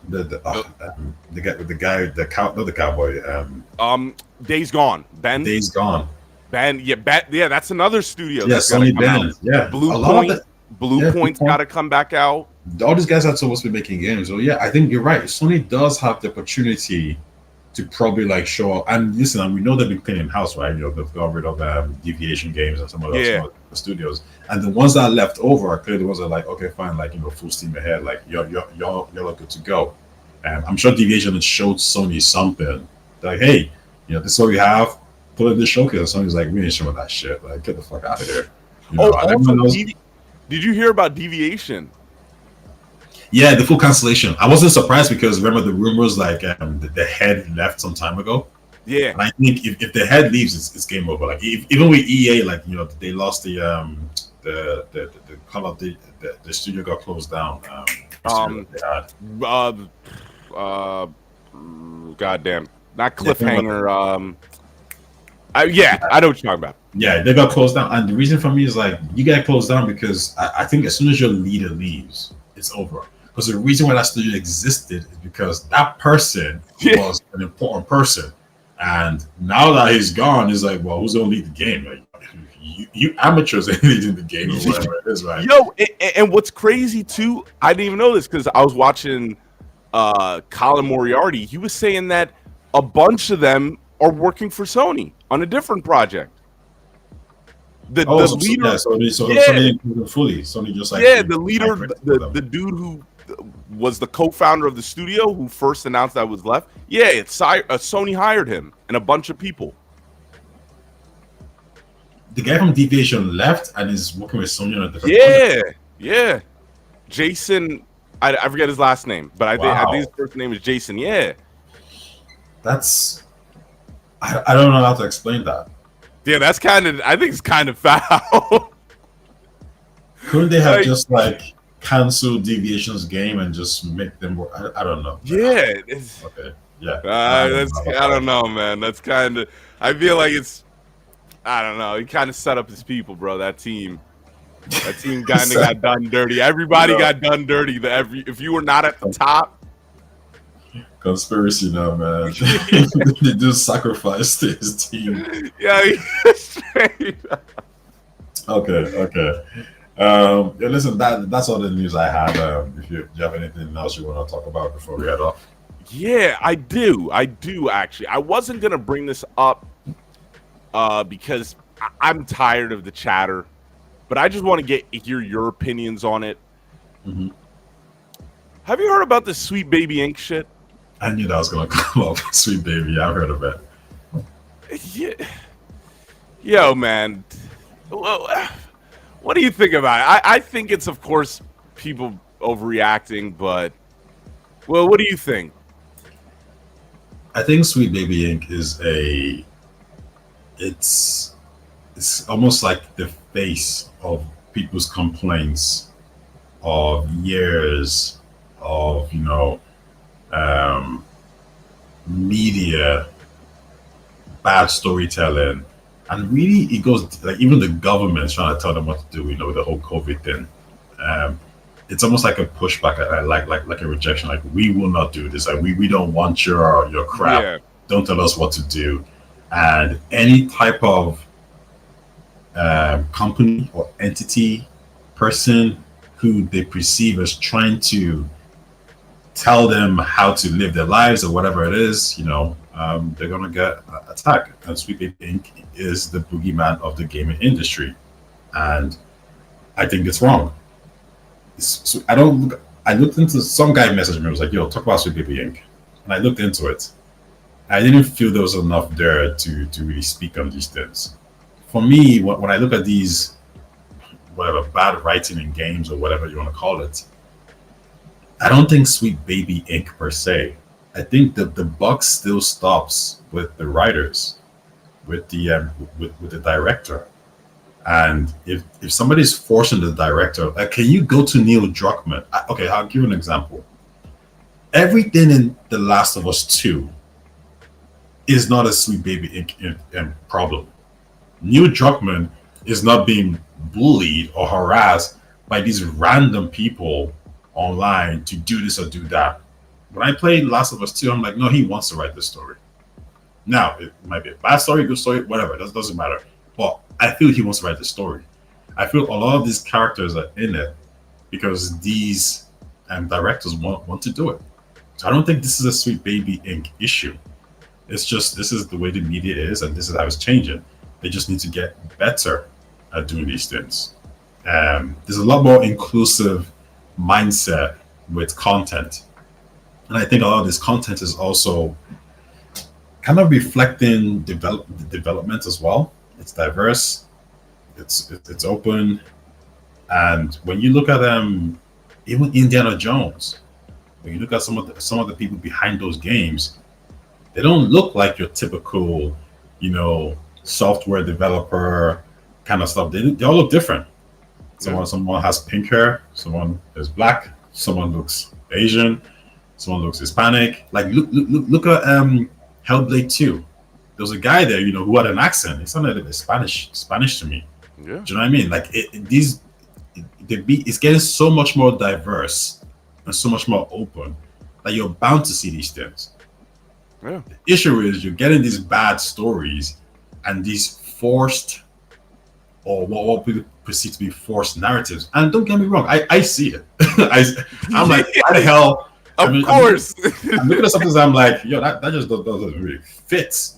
the cow not the cowboy Days Gone, Ben. Days Gone. Yeah, that's another studio. Yeah, that's gotta Sony come out. Ben. Yeah, Blue a lot Point. of Blue yeah, Point's Blue Point. got to come back out. all these guys are supposed to be making games. So yeah, I think you're right. Sony does have the opportunity to probably like show up. And listen, and we know they've been cleaning house, right? They've got rid of Deviation Games and some of those Yeah. some of the studios. And the ones that are left over are clearly the ones that are like, okay, fine, like full steam ahead, like you're good to go. I'm sure Deviation had showed Sony something like, hey, this is what we have. Put it in the showcase. And Sony's like, we ain't showing that shit. Like, get the fuck out of here. And Also, everyone knows- did you hear about Deviation? yeah, the full cancellation. I wasn't surprised because remember the rumors like the head left some time ago. Yeah, And I think if the head leaves, it's game over. Like even with EA, like they lost the Call of the studio got closed down. The studio they had. goddamn, not cliffhanger. Yeah, I know what you're talking about. Yeah, they got closed down, and the reason for me is like you get closed down because I think as soon as your leader leaves, it's over. Because the reason why that studio existed is because that person was an important person, and now that he's gone, it's like, well, who's gonna lead the game? Like, you amateurs ain't leading the game or whatever it is, right? Yo, and what's crazy too, I didn't even know this because I was watching Colin Moriarty. He was saying that a bunch of them are working for Sony on a different project. The leader, Sony included fully. Sony just like the leader, the dude who was the co-founder of the studio who first announced that was left. Yeah, Sony hired him and a bunch of people. The guy from Deviation left and is working with Sony on a different project. Yeah. Jason, I forget his last name, but I think his first name is Jason. Yeah. That's I don't know how to explain that. Yeah, I think it's kind of foul. Couldn't they have just like canceled Deviation's game and just make them work? I don't know. Yeah. Okay. Yeah. I don't know, man. That's kind of. I feel like it's. I don't know. He kind of set up his people, bro. That team kind of got done dirty. Everybody got done dirty. If you were not at the top. Conspiracy now, man. They do sacrifice to his team. Yeah. Okay. Yeah, listen, that's all the news I had. If you have anything else you want to talk about before we head off? Yeah, I do actually. I wasn't gonna bring this up because I'm tired of the chatter, but I just want to hear your opinions on it. Mm-hmm. Have you heard about this Sweet Baby Inc. shit? I knew that was gonna come up. Sweet Baby, I've heard of it. Yeah. Yo, man. What do you think about it? I think it's, of course, people overreacting, but well, what do you think? I think Sweet Baby Inc. It's almost like the face of people's complaints of years of um, media bad storytelling, and really it goes like even the government's trying to tell them what to do. With the whole COVID thing, um, it's almost like a pushback, like a rejection. Like we will not do this. Like we don't want your crap. Yeah, Don't tell us what to do. And any type of company or entity, person who they perceive as trying to tell them how to live their lives or whatever it is, they're gonna get attacked. And Sweet Baby Inc. is the boogeyman of the gaming industry, and I think it's wrong. So I don't. I looked into some guy messaged me. Was like, "Yo, talk about Sweet Baby Inc." And I looked into it. I didn't feel there was enough there to really speak on these things. For me, when I look at these, whatever bad writing in games or whatever you want to call it, I don't think Sweet Baby Inc. per se. I think that the buck still stops with the writers, with the director. And if somebody's forcing the director, like, can you go to Neil Druckmann? Okay, I'll give you an example. Everything in The Last of Us 2 is not a Sweet Baby Inc. problem. Neil Druckmann is not being bullied or harassed by these random people online to do this or do that. When I played Last of Us 2, I'm like, no, he wants to write this story. Now, it might be a bad story, good story, whatever, that doesn't matter. But I feel he wants to write the story. I feel a lot of these characters are in it because these directors want to do it. So I don't think this is a Sweet Baby Inc. issue. It's just this is the way the media is, and this is how it's changing. They just need to get better at doing these things. There's a lot more inclusive mindset with content, and I think a lot of this content is also kind of reflecting development as well. It's diverse, it's open, and when you look at even Indiana Jones, when you look at some of the people behind those games, they don't look like your typical, software developer kind of stuff. They all look different. Someone has pink hair, someone is black, someone looks Asian, someone looks Hispanic. Like look at Hellblade 2. There was a guy there, who had an accent. It sounded like Spanish to me. yeah, Do you know what I mean? Like it's getting so much more diverse and so much more open that you're bound to see these things. yeah. The issue is you're getting these bad stories and these forced or what people perceive to be forced narratives. And don't get me wrong, I see it. I'm like, why the hell? Of course. I'm looking at something I'm like, yo, that just doesn't really fit.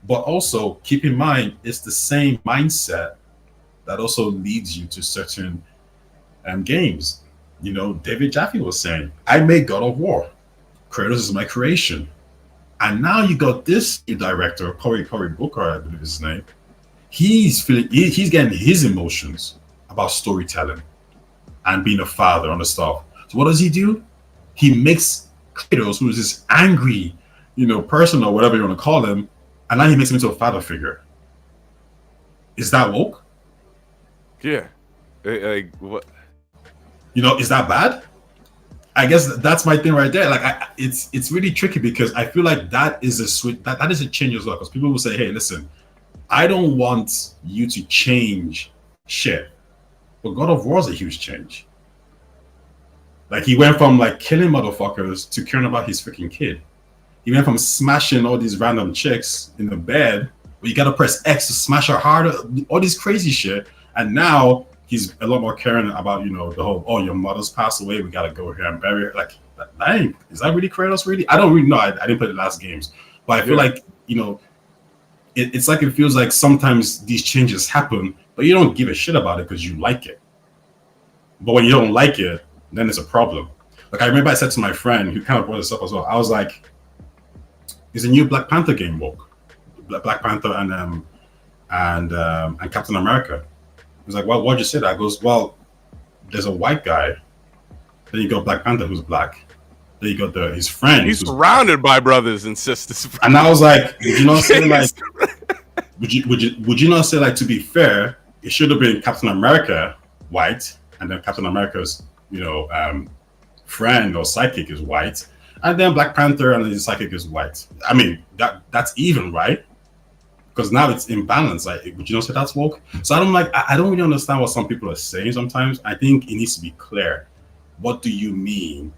But also keep in mind, it's the same mindset that also leads you to certain games. David Jaffe was saying, I made God of War. Kratos is my creation. And now you got this new director, Cory Booker, I believe is his name. He's getting his emotions about storytelling and being a father on the stuff. So what does he do? He makes Kratos, who is this angry, person or whatever you want to call him, and now he makes him into a father figure. Is that woke? Yeah. Like what? Is that bad? I guess that's my thing right there. Like, it's really tricky because I feel like that is that is a change as well. Because people will say, "Hey, listen, I don't want you to change shit," but God of War is a huge change. Like he went from like killing motherfuckers to caring about his freaking kid. He went from smashing all these random chicks in the bed, where you gotta press X to smash her harder, all this crazy shit, and now he's a lot more caring about, the whole, oh, your mother's passed away, we gotta go here and bury her. Like, dang, is that really Kratos really? I don't really know. I didn't play the last games. But I feel like, it's like it feels like sometimes these changes happen, but you don't give a shit about it because you like it. But when you don't like it, then it's a problem. Like I remember I said to my friend who kind of brought this up as well, I was like, is a new Black Panther game woke? Black Panther and Captain America. He's like, well, why'd you say that? I goes, well, there's a white guy. Then you got Black Panther, who's black. Then you got his friend. He's surrounded by brothers and sisters. And I was like, would you not say like, would you not say like, to be fair, it should have been Captain America white, and then Captain America's friend or sidekick is white, and then Black Panther and his sidekick is white. I mean, that's even, right? Because now it's imbalanced. Like, would you not say that's woke? So I don't really understand what some people are saying sometimes. I think it needs to be clear. What do you mean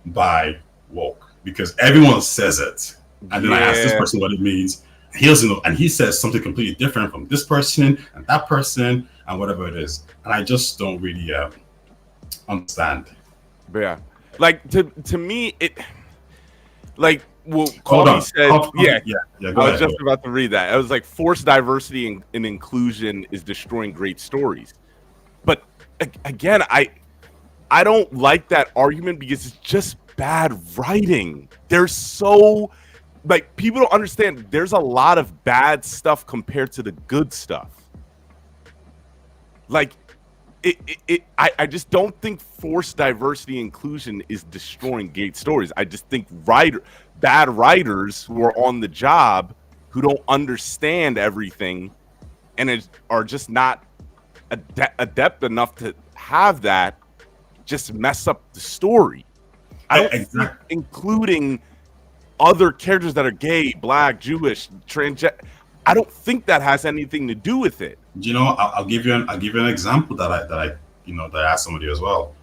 by woke? Because everyone says it. And then I ask this person what it means. He doesn't know. And he says something completely different from this person and that person and whatever it is. And I just don't really understand. Yeah. Like, to me, it, like, well, Kobe said, go I was ahead. just about to read that. It was like forced diversity and inclusion is destroying great stories. But again, I don't like that argument because it's just bad writing. There's so, like, people don't understand there's a lot of bad stuff compared to the good stuff. Like, I just don't think forced diversity and inclusion is destroying great stories. I just think bad writers who are on the job who don't understand everything and are just not adept enough to have that just mess up the story. I don't think including other characters that are gay, black, Jewish, transgender, I don't think that has anything to do with it. You know, I'll give you an example that I asked somebody as well.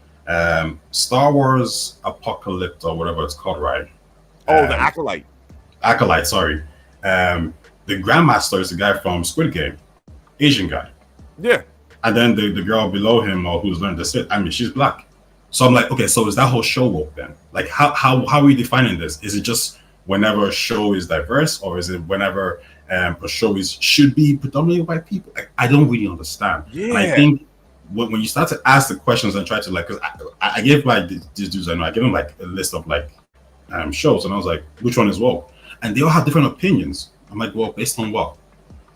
Star Wars Apocalypse or whatever it's called, right? The Acolyte. Acolyte, sorry. The Grandmaster is the guy from Squid Game, Asian guy. Yeah. And then the girl below him or who's learned this, I mean, she's black. So I'm like, okay, so is that whole show woke then? Like, how are we defining this? Is it just whenever a show is diverse, or is it whenever a show should be predominantly white people? I don't really understand. Yeah. And I think when you start to ask the questions and try to like, because I gave like these dudes I know, I gave them like a list of like shows, and I was like, which one is woke? And they all have different opinions. I'm like, well, based on what?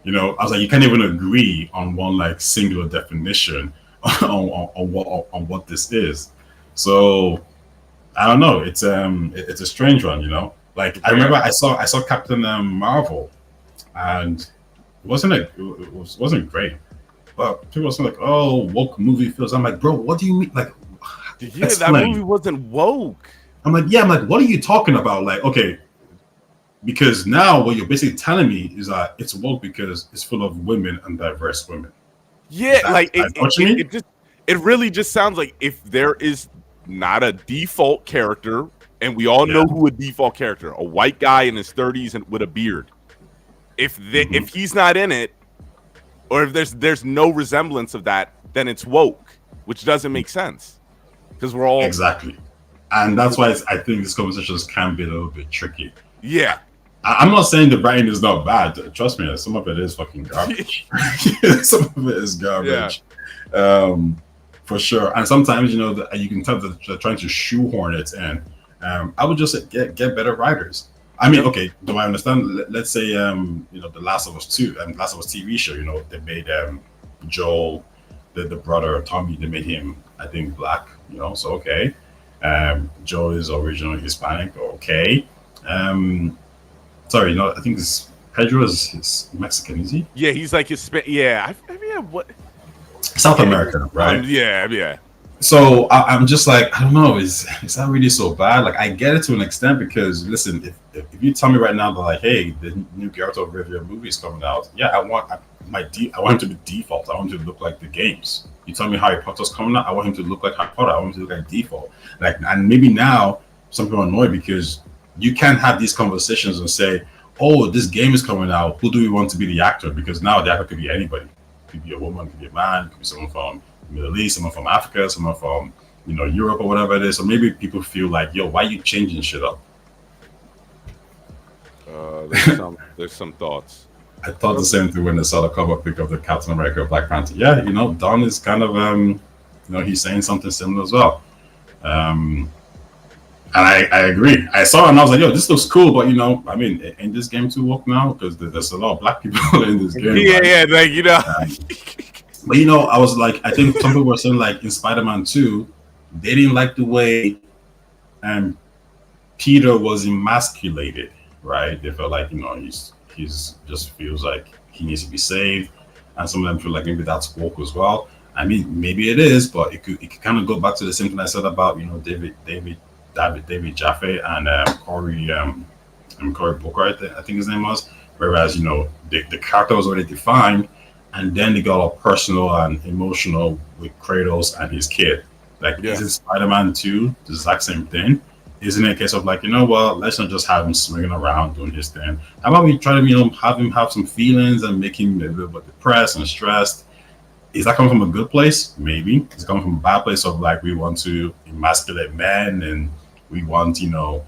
You know, I was like, you can't even agree on one like singular definition on what this is. So I don't know. It's a strange one, you know. Like I remember I saw Captain Marvel, and it wasn't great. But people were saying like, oh, woke movie feels. I'm like, bro, what do you mean? Like, that movie wasn't woke. I'm like, what are you talking about? Like, okay, because now what you're basically telling me is that it's woke because it's full of women and diverse women. Yeah, like it really just sounds like if there is not a default character, and we all know who a default character, a white guy in his 30s and with a beard. If he's not in it, or if there's no resemblance of that, then it's woke, which doesn't make sense because we're all exactly. And that's why I think these conversations can be a little bit tricky. Yeah. I'm not saying the writing is not bad. Trust me, some of it is fucking garbage. Some of it is garbage. Yeah. For sure. And sometimes, you know, you can tell that they're trying to shoehorn it in. I would just say get better writers. I mean, okay, do I understand? Let's say, you know, The Last of Us 2, Last of Us TV show, you know, they made Joel, the brother, Tommy, they made him, I think, black, you know, so okay. Joel is originally Hispanic, okay. Sorry, you know, I think Pedro is Mexican, is he? Yeah, he's like Hispanic. Yeah, what? South America, right? Yeah. So I'm just like, I don't know, is that really so bad? Like, I get it to an extent because, listen, if you tell me right now that, like, hey, the new Geralt of Rivia movie is coming out, yeah, I want him to be default. I want him to look like the games. You tell me Harry Potter's coming out, I want him to look like Harry Potter. I want him to look like default. Like, and maybe now some people are annoyed because you can't have these conversations and say, oh, this game is coming out. Who do we want to be the actor? Because now the actor could be anybody. It could be a woman, it could be a man, it could be someone from the Middle East, someone from Africa, someone from, you know, Europe or whatever it is. So maybe people feel like, yo, why are you changing shit up? There's some thoughts. I thought the same thing when I saw the cover pic of the Captain America Black Panther. Yeah, you know, Don is kind of, you know, he's saying something similar as well. And I agree. I saw it and I was like, yo, this looks cool, but, you know, I mean, in this game too woke now? Because there's a lot of black people in this game. Yeah, right? yeah, like, you know. But you know, I was like, I think some people were saying like in Spider-Man 2, they didn't like the way um Peter was emasculated, right? They felt like, you know, he's just feels like he needs to be saved. And some of them feel like maybe that's woke as well. I mean, maybe it is, but it could kind of go back to the same thing I said about, you know, David Jaffe and Cory Booker, I think his name was. Whereas, you know, the character was already defined, and then they got all personal and emotional with Kratos and his kid. Like, Yeah. isn't Spider-Man 2 the exact same thing? Isn't it a case of like, you know what, let's not just have him swinging around doing his thing. How about we try to, you know, have him have some feelings and make him a little bit depressed and stressed? Is that coming from a good place? Maybe. It's coming from a bad place of like we want to emasculate men and we want, you know,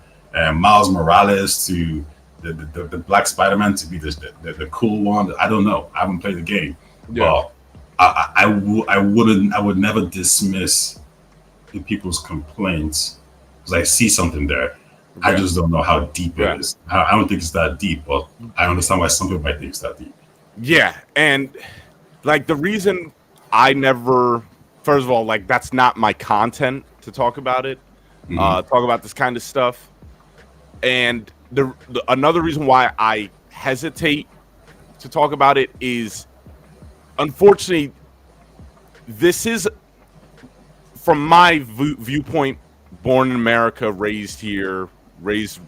Miles Morales to the Black Spider-Man to be the cool one. I don't know. I haven't played the game, Yeah. but I would never dismiss the people's complaints because I see something there. I Okay. just don't know how deep Yeah. it is. I don't think it's that deep, but I understand why some people might think it's that deep. Yeah, and like the reason I never, first of all, like that's not my content to talk about it, Mhm. talk about this kind of stuff, and the another reason why I hesitate to talk about it is, unfortunately, this is from my viewpoint. Born in America, raised here, raised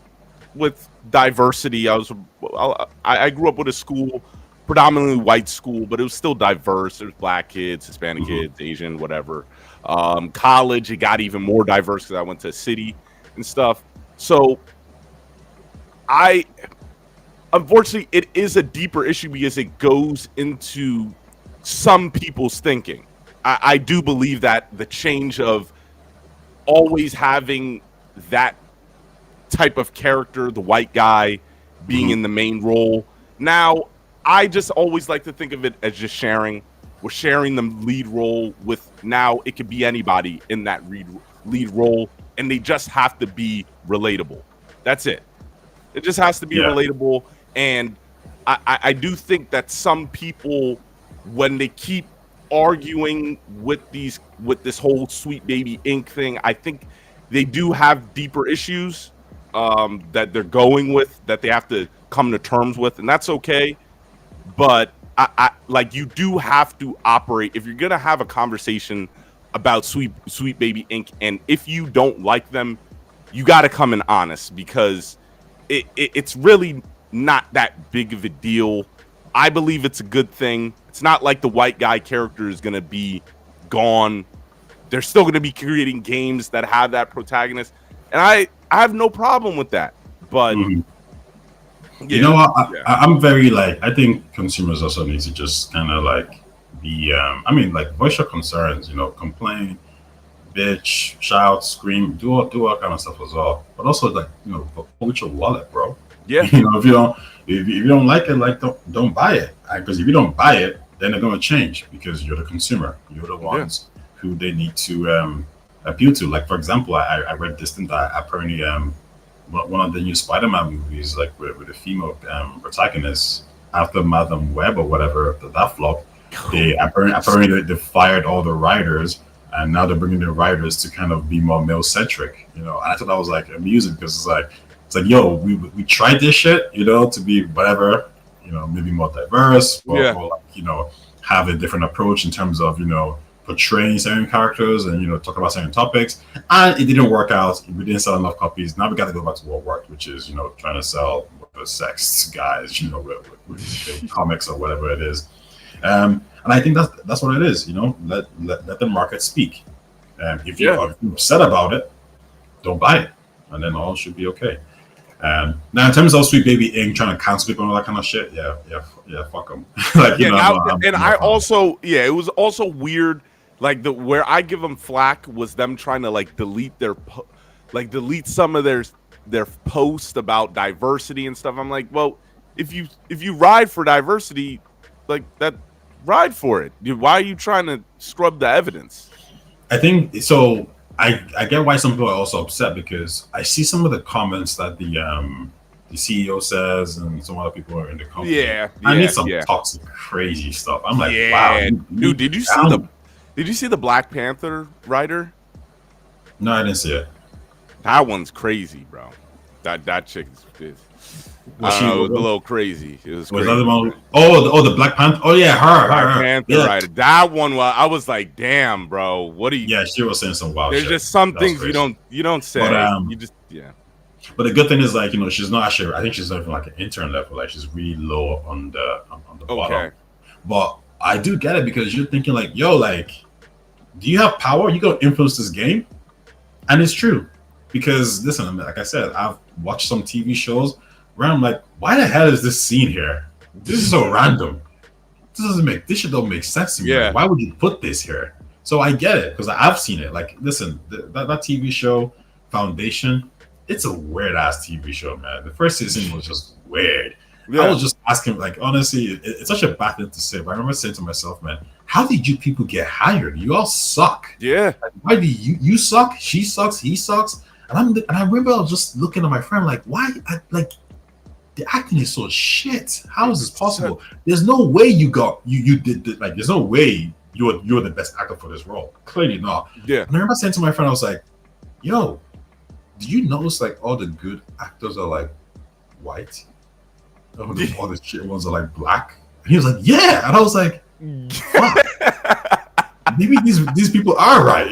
with diversity. I grew up with a school, predominantly white school, but it was still diverse. There's black kids, Hispanic Mhm. kids, Asian, whatever. College, it got even more diverse because I went to a city and stuff. So I, unfortunately, it is a deeper issue because it goes into some people's thinking. I do believe that the change of always having that type of character, the white guy being Mhm. in the main role. Now, I just always like to think of it as just sharing. We're sharing the lead role with, now it could be anybody in that lead role, and they just have to be relatable. That's it. It just has to be Yeah. relatable. And I do think that some people, when they keep arguing with this whole Sweet Baby Inc. thing, I think they do have deeper issues that they're going with, that they have to come to terms with, and that's okay. But I like, you do have to operate if you're gonna have a conversation about Sweet Baby Inc. And if you don't like them, you got to come in honest, because it's really not that big of a deal. I believe it's a good thing. It's not like the white guy character is gonna be gone. They're still gonna be creating games that have that protagonist, and I have no problem with that. But Mhm. yeah, You know what? yeah, I'm very like, I think consumers also need to just kind of like be, I mean, like voice your concerns, you know, complain, bitch, shout, scream, do all kind of stuff as well. But also like, you know, vote with your wallet, bro. yeah, You know, if you don't like it, like don't buy it. Because if you don't buy it, then they're gonna change because you're the consumer. You're the yeah. ones who they need to appeal to. Like for example, I read this thing that apparently one of the new Spider-Man movies, like with a female protagonist after Madam Web or whatever that flop, they apparently they fired all the writers, and now they're bringing the writers to kind of be more male centric. You know, and I thought that was like amusing because it's like yo, we tried this shit, you know, to be whatever, you know, maybe more diverse Yeah. or like, you know, have a different approach in terms of, you know, portraying certain characters and, you know, talk about certain topics, and it didn't work out. We didn't sell enough copies. Now we got to go back to what worked, which is, you know, trying to sell sex guys, you know, with comics or whatever it is. And I think that's what it is. You know, let the market speak. If Yeah. you're upset about it, don't buy it, and then all should be okay. Now, in terms of Sweet Baby Inc. trying to cancel people and all that kind of shit, yeah, fuck them. Like, you Yeah, know, and I also, yeah, it was also weird. Like where I give them flack was them trying to like delete delete some of their posts about diversity and stuff. I'm like, well, if you ride for diversity, like that, ride for it. Why are you trying to scrub the evidence? I think so. I get why some people are also upset because I see some of the comments that the CEO says, and some other people are in the company. Yeah, I yeah, need some yeah. toxic, crazy stuff. I'm like, wow, Yeah, dude. Did you see the Black Panther writer? No, I didn't see it. That one's crazy, bro. That chick is Was I she? don't know, it was a little crazy. It was Was crazy. that the one? Oh, the Black Panther. Oh yeah, Black her. Panther Yeah. writer. That one was. I was like, damn, bro. What do you? Yeah, she was saying some wild There's shit. just some That was things crazy. you don't say. But, You just yeah. But the good thing is, like, she's not actually. I think she's not even like an intern level. Like, she's really low on the bottom. Okay. But I do get it because you're thinking like, yo, like, do you have power? You gonna influence this game? And it's true. Because listen, like I said, I've watched some TV shows where I'm like, why the hell is this scene here? This is so random. This shit don't make sense to me. Yeah. Like, why would you put this here? So I get it because I've seen it. Like, listen, that TV show Foundation, it's a weird ass TV show, man. The first season was just weird. Yeah. I was just asking, like, honestly, it's such a bad thing to say, but I remember saying to myself, man, how did you people get hired? You all suck. Yeah. Like, why do you suck? She sucks. He sucks. And I remember I was just looking at my friend like, why? Like, the acting is so shit. How is this possible? There's no way you did like. There's no way you're the best actor for this role. Clearly not. Yeah. And I remember saying to my friend, I was like, yo, do you notice like all the good actors are like white? All the shit ones are like black. And he was like, yeah. And I was like, fuck. Maybe these people are right.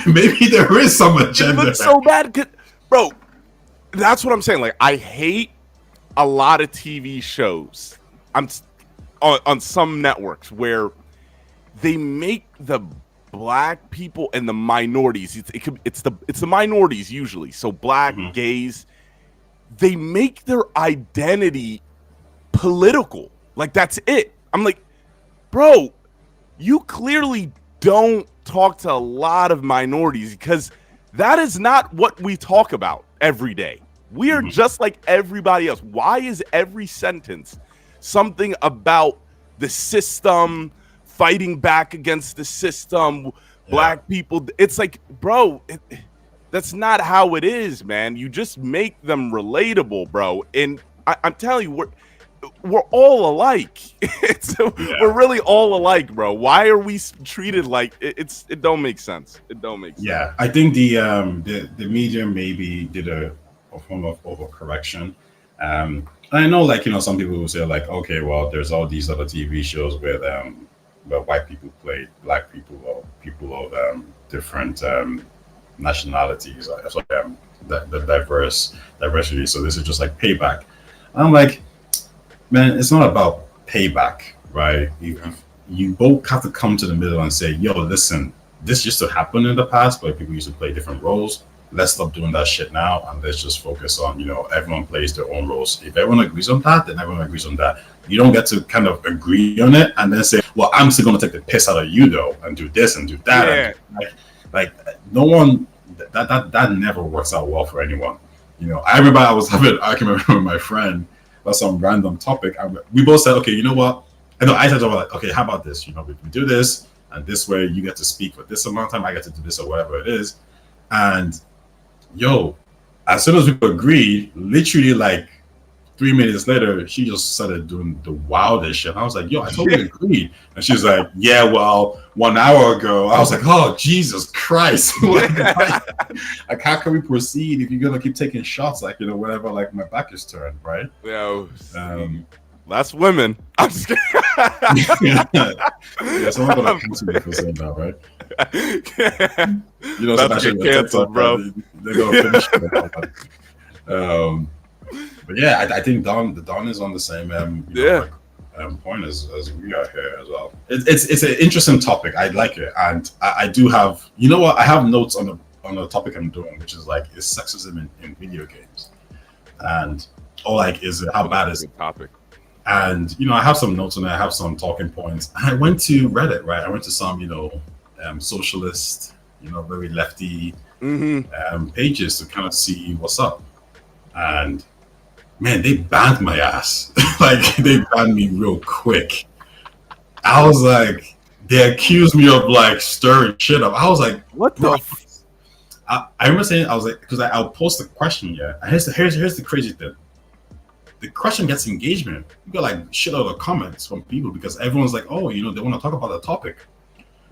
Maybe there is some agenda. It's so bad, bro. That's what I'm saying. Like, I hate a lot of TV shows on some networks where they make the black people and the minorities. It's the minorities usually. So black, gays, they make their identity political. Like, that's it. I'm like, bro, you clearly don't talk to a lot of minorities because that is not what we talk about every day. We are just like everybody else. Why is every sentence something about the system, fighting back against the system, black people? It's like, bro, that's not how it is, man. You just make them relatable, bro. And I'm telling you, we're all alike. We're really all alike, bro. Why are we treated like it don't make sense. It don't make sense. Yeah, I think the media maybe did a form of overcorrection. I know, like, some people will say like, okay, well, there's all these other TV shows where white people play black people or people of different nationalities, so the diversity. So this is just like payback. I'm like, man, it's not about payback, right? You both have to come to the middle and say, yo, listen, this used to happen in the past where people used to play different roles. Let's stop doing that shit now and let's just focus on, everyone plays their own roles. If everyone agrees on that, then everyone agrees on that. You don't get to kind of agree on it and then say, well, I'm still going to take the piss out of you though and do this and do that. Yeah. Like no one, that never works out well for anyone. I remember I was having an argument with my friend about some random topic. We both said, okay, you know what? I said, like, okay, how about this? We do this and this way you get to speak for this amount of time. I get to do this or whatever it is. And yo, as soon as we agreed, literally like 3 minutes later, she just started doing the wildest shit. I was like, yo, I totally agreed. And she's like, yeah, well, 1 hour ago. I was like, oh, Jesus Christ. Like, how can we proceed if you're going to keep taking shots, like, whenever, like, my back is turned, right? Yeah. That's women. I'm just kidding. Yeah, someone's going to cancel me for saying that, right? That's get canceled, bro. They're going to finish it. But yeah, I think Don is on the same point as we are here as well. It's an interesting topic. I like it, and I do have what I have notes on the topic I'm doing, which is like, is sexism in video games, and is it, how bad is it? Topic. And I have some notes on it. I have some talking points. I went to Reddit, right? I went to some socialist, very lefty pages to kind of see what's up, and man, they banned my ass. Like, they banned me real quick. I was like, they accused me of like stirring shit up. I was like, what the? I remember saying, I was like, because I'll post a question, yeah. And here's the crazy thing. the question gets engagement. You get like shit out of comments from people because everyone's like, oh, you know, they want to talk about the topic.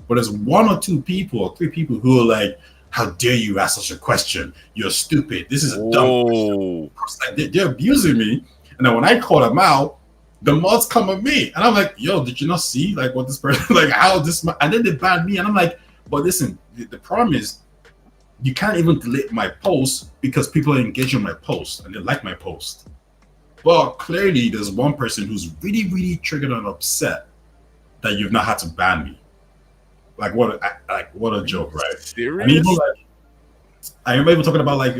But there's one or two people or three people who are like, how dare you ask such a question? You're stupid. This is a dumb question. Like, they're abusing me. And then when I call them out, the mods come at me. And I'm like, yo, did you not see like what this person, like how this, and then they ban me. And I'm like, but listen, the problem is you can't even delete my post because people are engaging my post and they like my post. But clearly there's one person who's really, really triggered and upset that you've not had to ban me. Like what a joke, right? Serious? And even like I remember even talking about like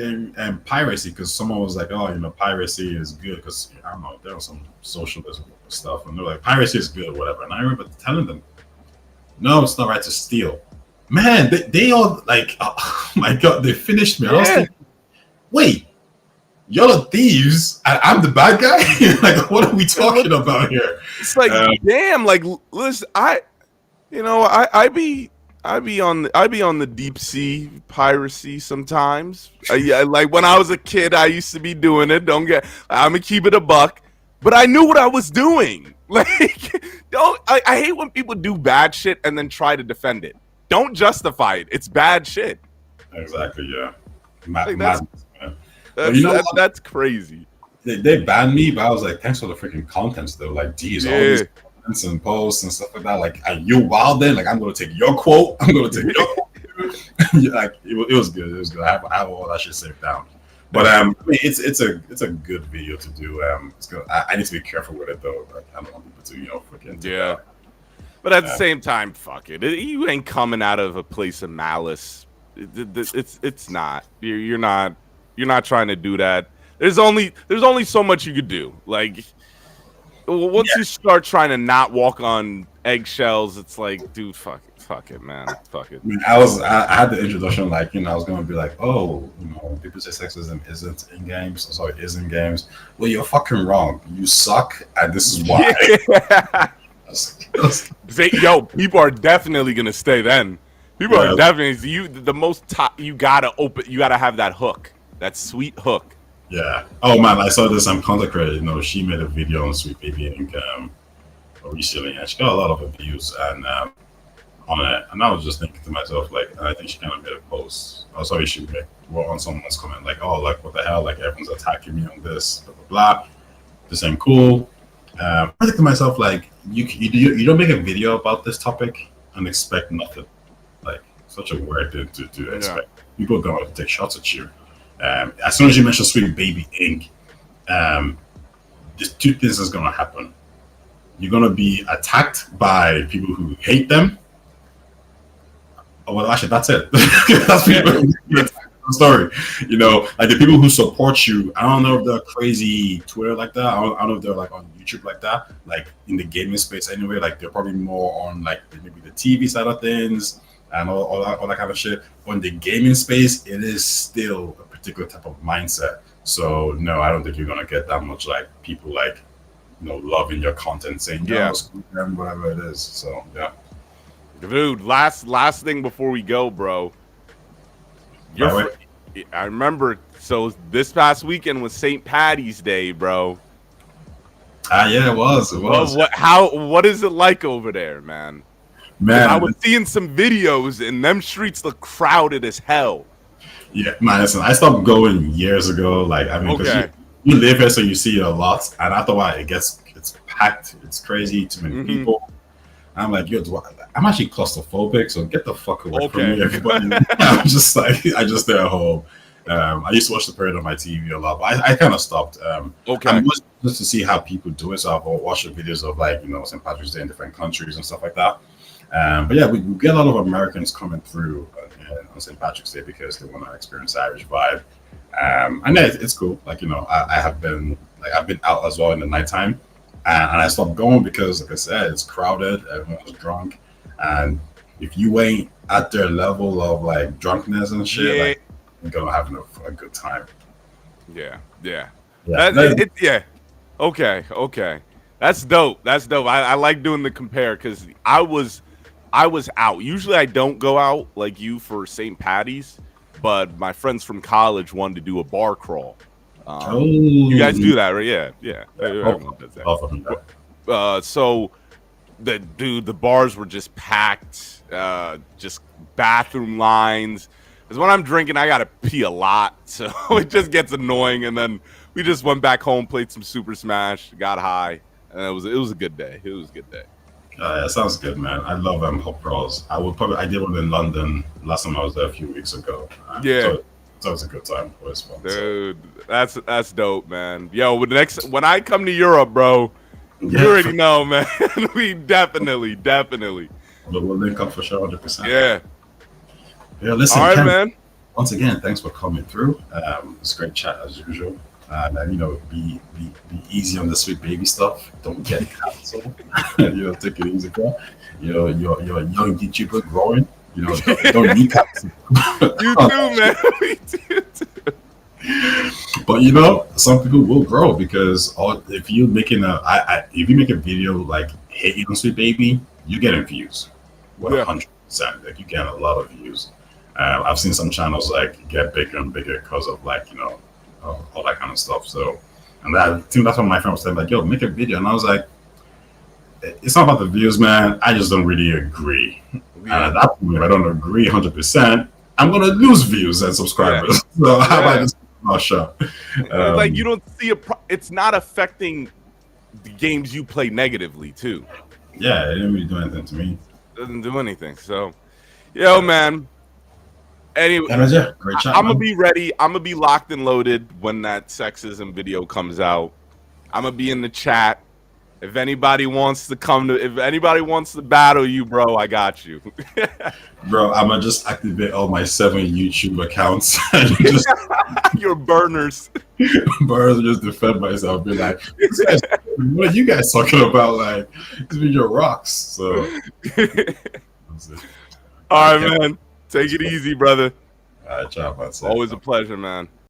piracy because someone was like, oh, you know, piracy is good because I don't know, there was some socialism stuff and they're like, piracy is good, whatever. And I remember telling them, no, it's not right to steal. Man, they all like, oh my god, they finished me. I was thinking, wait, y'all are thieves and I'm the bad guy? Like, what are we talking about here? It's like, damn, like, listen, I be on the deep sea piracy sometimes. Yeah, like when I was a kid, I used to be doing it. I'm gonna keep it a buck, but I knew what I was doing. Like, I hate when people do bad shit and then try to defend it. Don't justify it. It's bad shit. Exactly. Yeah. That's crazy. They banned me, but I was like, thanks for the freaking contents though. Like, geez, all these comments and posts and stuff like that. Like, are you wild then? Like, I'm gonna take your quote. I'm gonna take your quote. Like, it was good. It was good. I have all that shit saved down. But I mean, it's a good video to do. It's good. I need to be careful with it though. Like, I don't want people to freaking But at the same time, fuck it. You ain't coming out of a place of malice. It's not. You're not trying to do that. There's only so much you could do. Like once you start trying to not walk on eggshells, it's like, dude, fuck it, man. Fuck it. I mean, I had the introduction like, you know, I was gonna be like, oh, you know, people say sexism isn't in games, so it is in games. Well, you're fucking wrong. You suck, and this is why. Yo, people are definitely gonna stay then. People are definitely the most top. You gotta have that hook, that sweet hook. Yeah. Oh man, I saw this content creator. You know, she made a video on Sweet Baby Ink recently, and she got a lot of abuse and on it. And I was just thinking to myself, like, and I think she kind of made a post. Oh, sorry, she made on someone's comment, like, oh, like what the hell? Like everyone's attacking me on this, blah blah blah. This ain't cool. I think to myself, like, you don't make a video about this topic and expect nothing. Like, such a weird thing to expect. People are going to take shots at you. As soon as you mention Sweet Baby Ink, there's two things that's going to happen. You're going to be attacked by people who hate them. Oh, well, actually, that's it. That's people who story, you know, like the people who support you. I don't know if they're crazy Twitter like that. I don't know if they're like on YouTube like that, like in the gaming space anyway. Like they're probably more on like maybe the TV side of things and all that kind of shit. But in the gaming space, it is still a particular type of mindset. So no, I don't think you're gonna get that much like people like, you know, loving your content, saying whatever it is. So yeah, dude. Last thing before we go, bro. I remember. So this past weekend was St. Patty's Day, bro. Yeah, it was. What is it like over there, man? I was seeing some videos, and them streets look crowded as hell. Yeah, man. Listen, I stopped going years ago. Like, I mean, because you live here, so you see it a lot. And after a while, it's packed. It's crazy. Too many people. I'm like, yo, I'm actually claustrophobic, so get the fuck away from me, everybody. I'm just like, I just stay at home. I used to watch the parade on my TV a lot, but I kind of stopped. Just to see how people do it. So I've watched the videos of like, you know, St. Patrick's Day in different countries and stuff like that. But yeah, we get a lot of Americans coming through on St. Patrick's Day because they want to experience the Irish vibe. And yeah, it's cool. Like, you know, I've been out as well in the nighttime. And I stopped going because, like I said, it's crowded. Everyone's drunk, and if you ain't at their level of like drunkenness and shit, like, you're gonna have a good time. Yeah. Okay. That's dope. I like doing the compare because I was out. Usually I don't go out like you for St. Patty's, but my friends from college wanted to do a bar crawl. You guys do that, right? Yeah, yeah. Everyone does that. Both of them do. So the bars were just packed, just bathroom lines. Because when I'm drinking, I gotta pee a lot, so it just gets annoying. And then we just went back home, played some Super Smash, got high, and it was a good day. It was a good day. Yeah, sounds good, man. I love Hop Bros. I did one in London last time I was there a few weeks ago. Yeah. So it's a good time. It was fun. Dude, that's dope, man. Yo, when I come to Europe, bro, you already know, man. We definitely. But we'll link up for sure, 100%. Yeah. Yeah, listen, all right, Ken, man. Once again, thanks for coming through. It's a great chat as usual. And be easy on the sweet baby stuff. Don't get canceled. Take it easy, bro. You're a young YouTuber growing. Don't need cancel. You too, man. Me too. But some people will grow because if you make a video like hating on sweet baby, you're getting views. 100%. Like you get a lot of views. I've seen some channels like get bigger and bigger because of all that kind of stuff. So, and I think that's what my friend was saying, like, yo, make a video. And I was like, it's not about the views, man. I just don't really agree. Yeah. And at that point, if I don't agree 100%, I'm going to lose views and subscribers. Yeah. So how about just show? Like you don't see it's not affecting the games you play negatively too. Yeah, it didn't really do anything to me. Doesn't do anything. So, yo, man. Anyway, great chat, I'm gonna be ready. I'm gonna be locked and loaded when that sexism video comes out. I'm gonna be in the chat. If anybody wants to battle you, bro, I got you. Bro, I'm gonna just activate all my 7 YouTube accounts. Your burners. Just defend myself. Be like, what are you guys talking about? Like, these are your rocks. So, all right, man. Take it easy, brother. All right, ciao, man. Always a pleasure, man.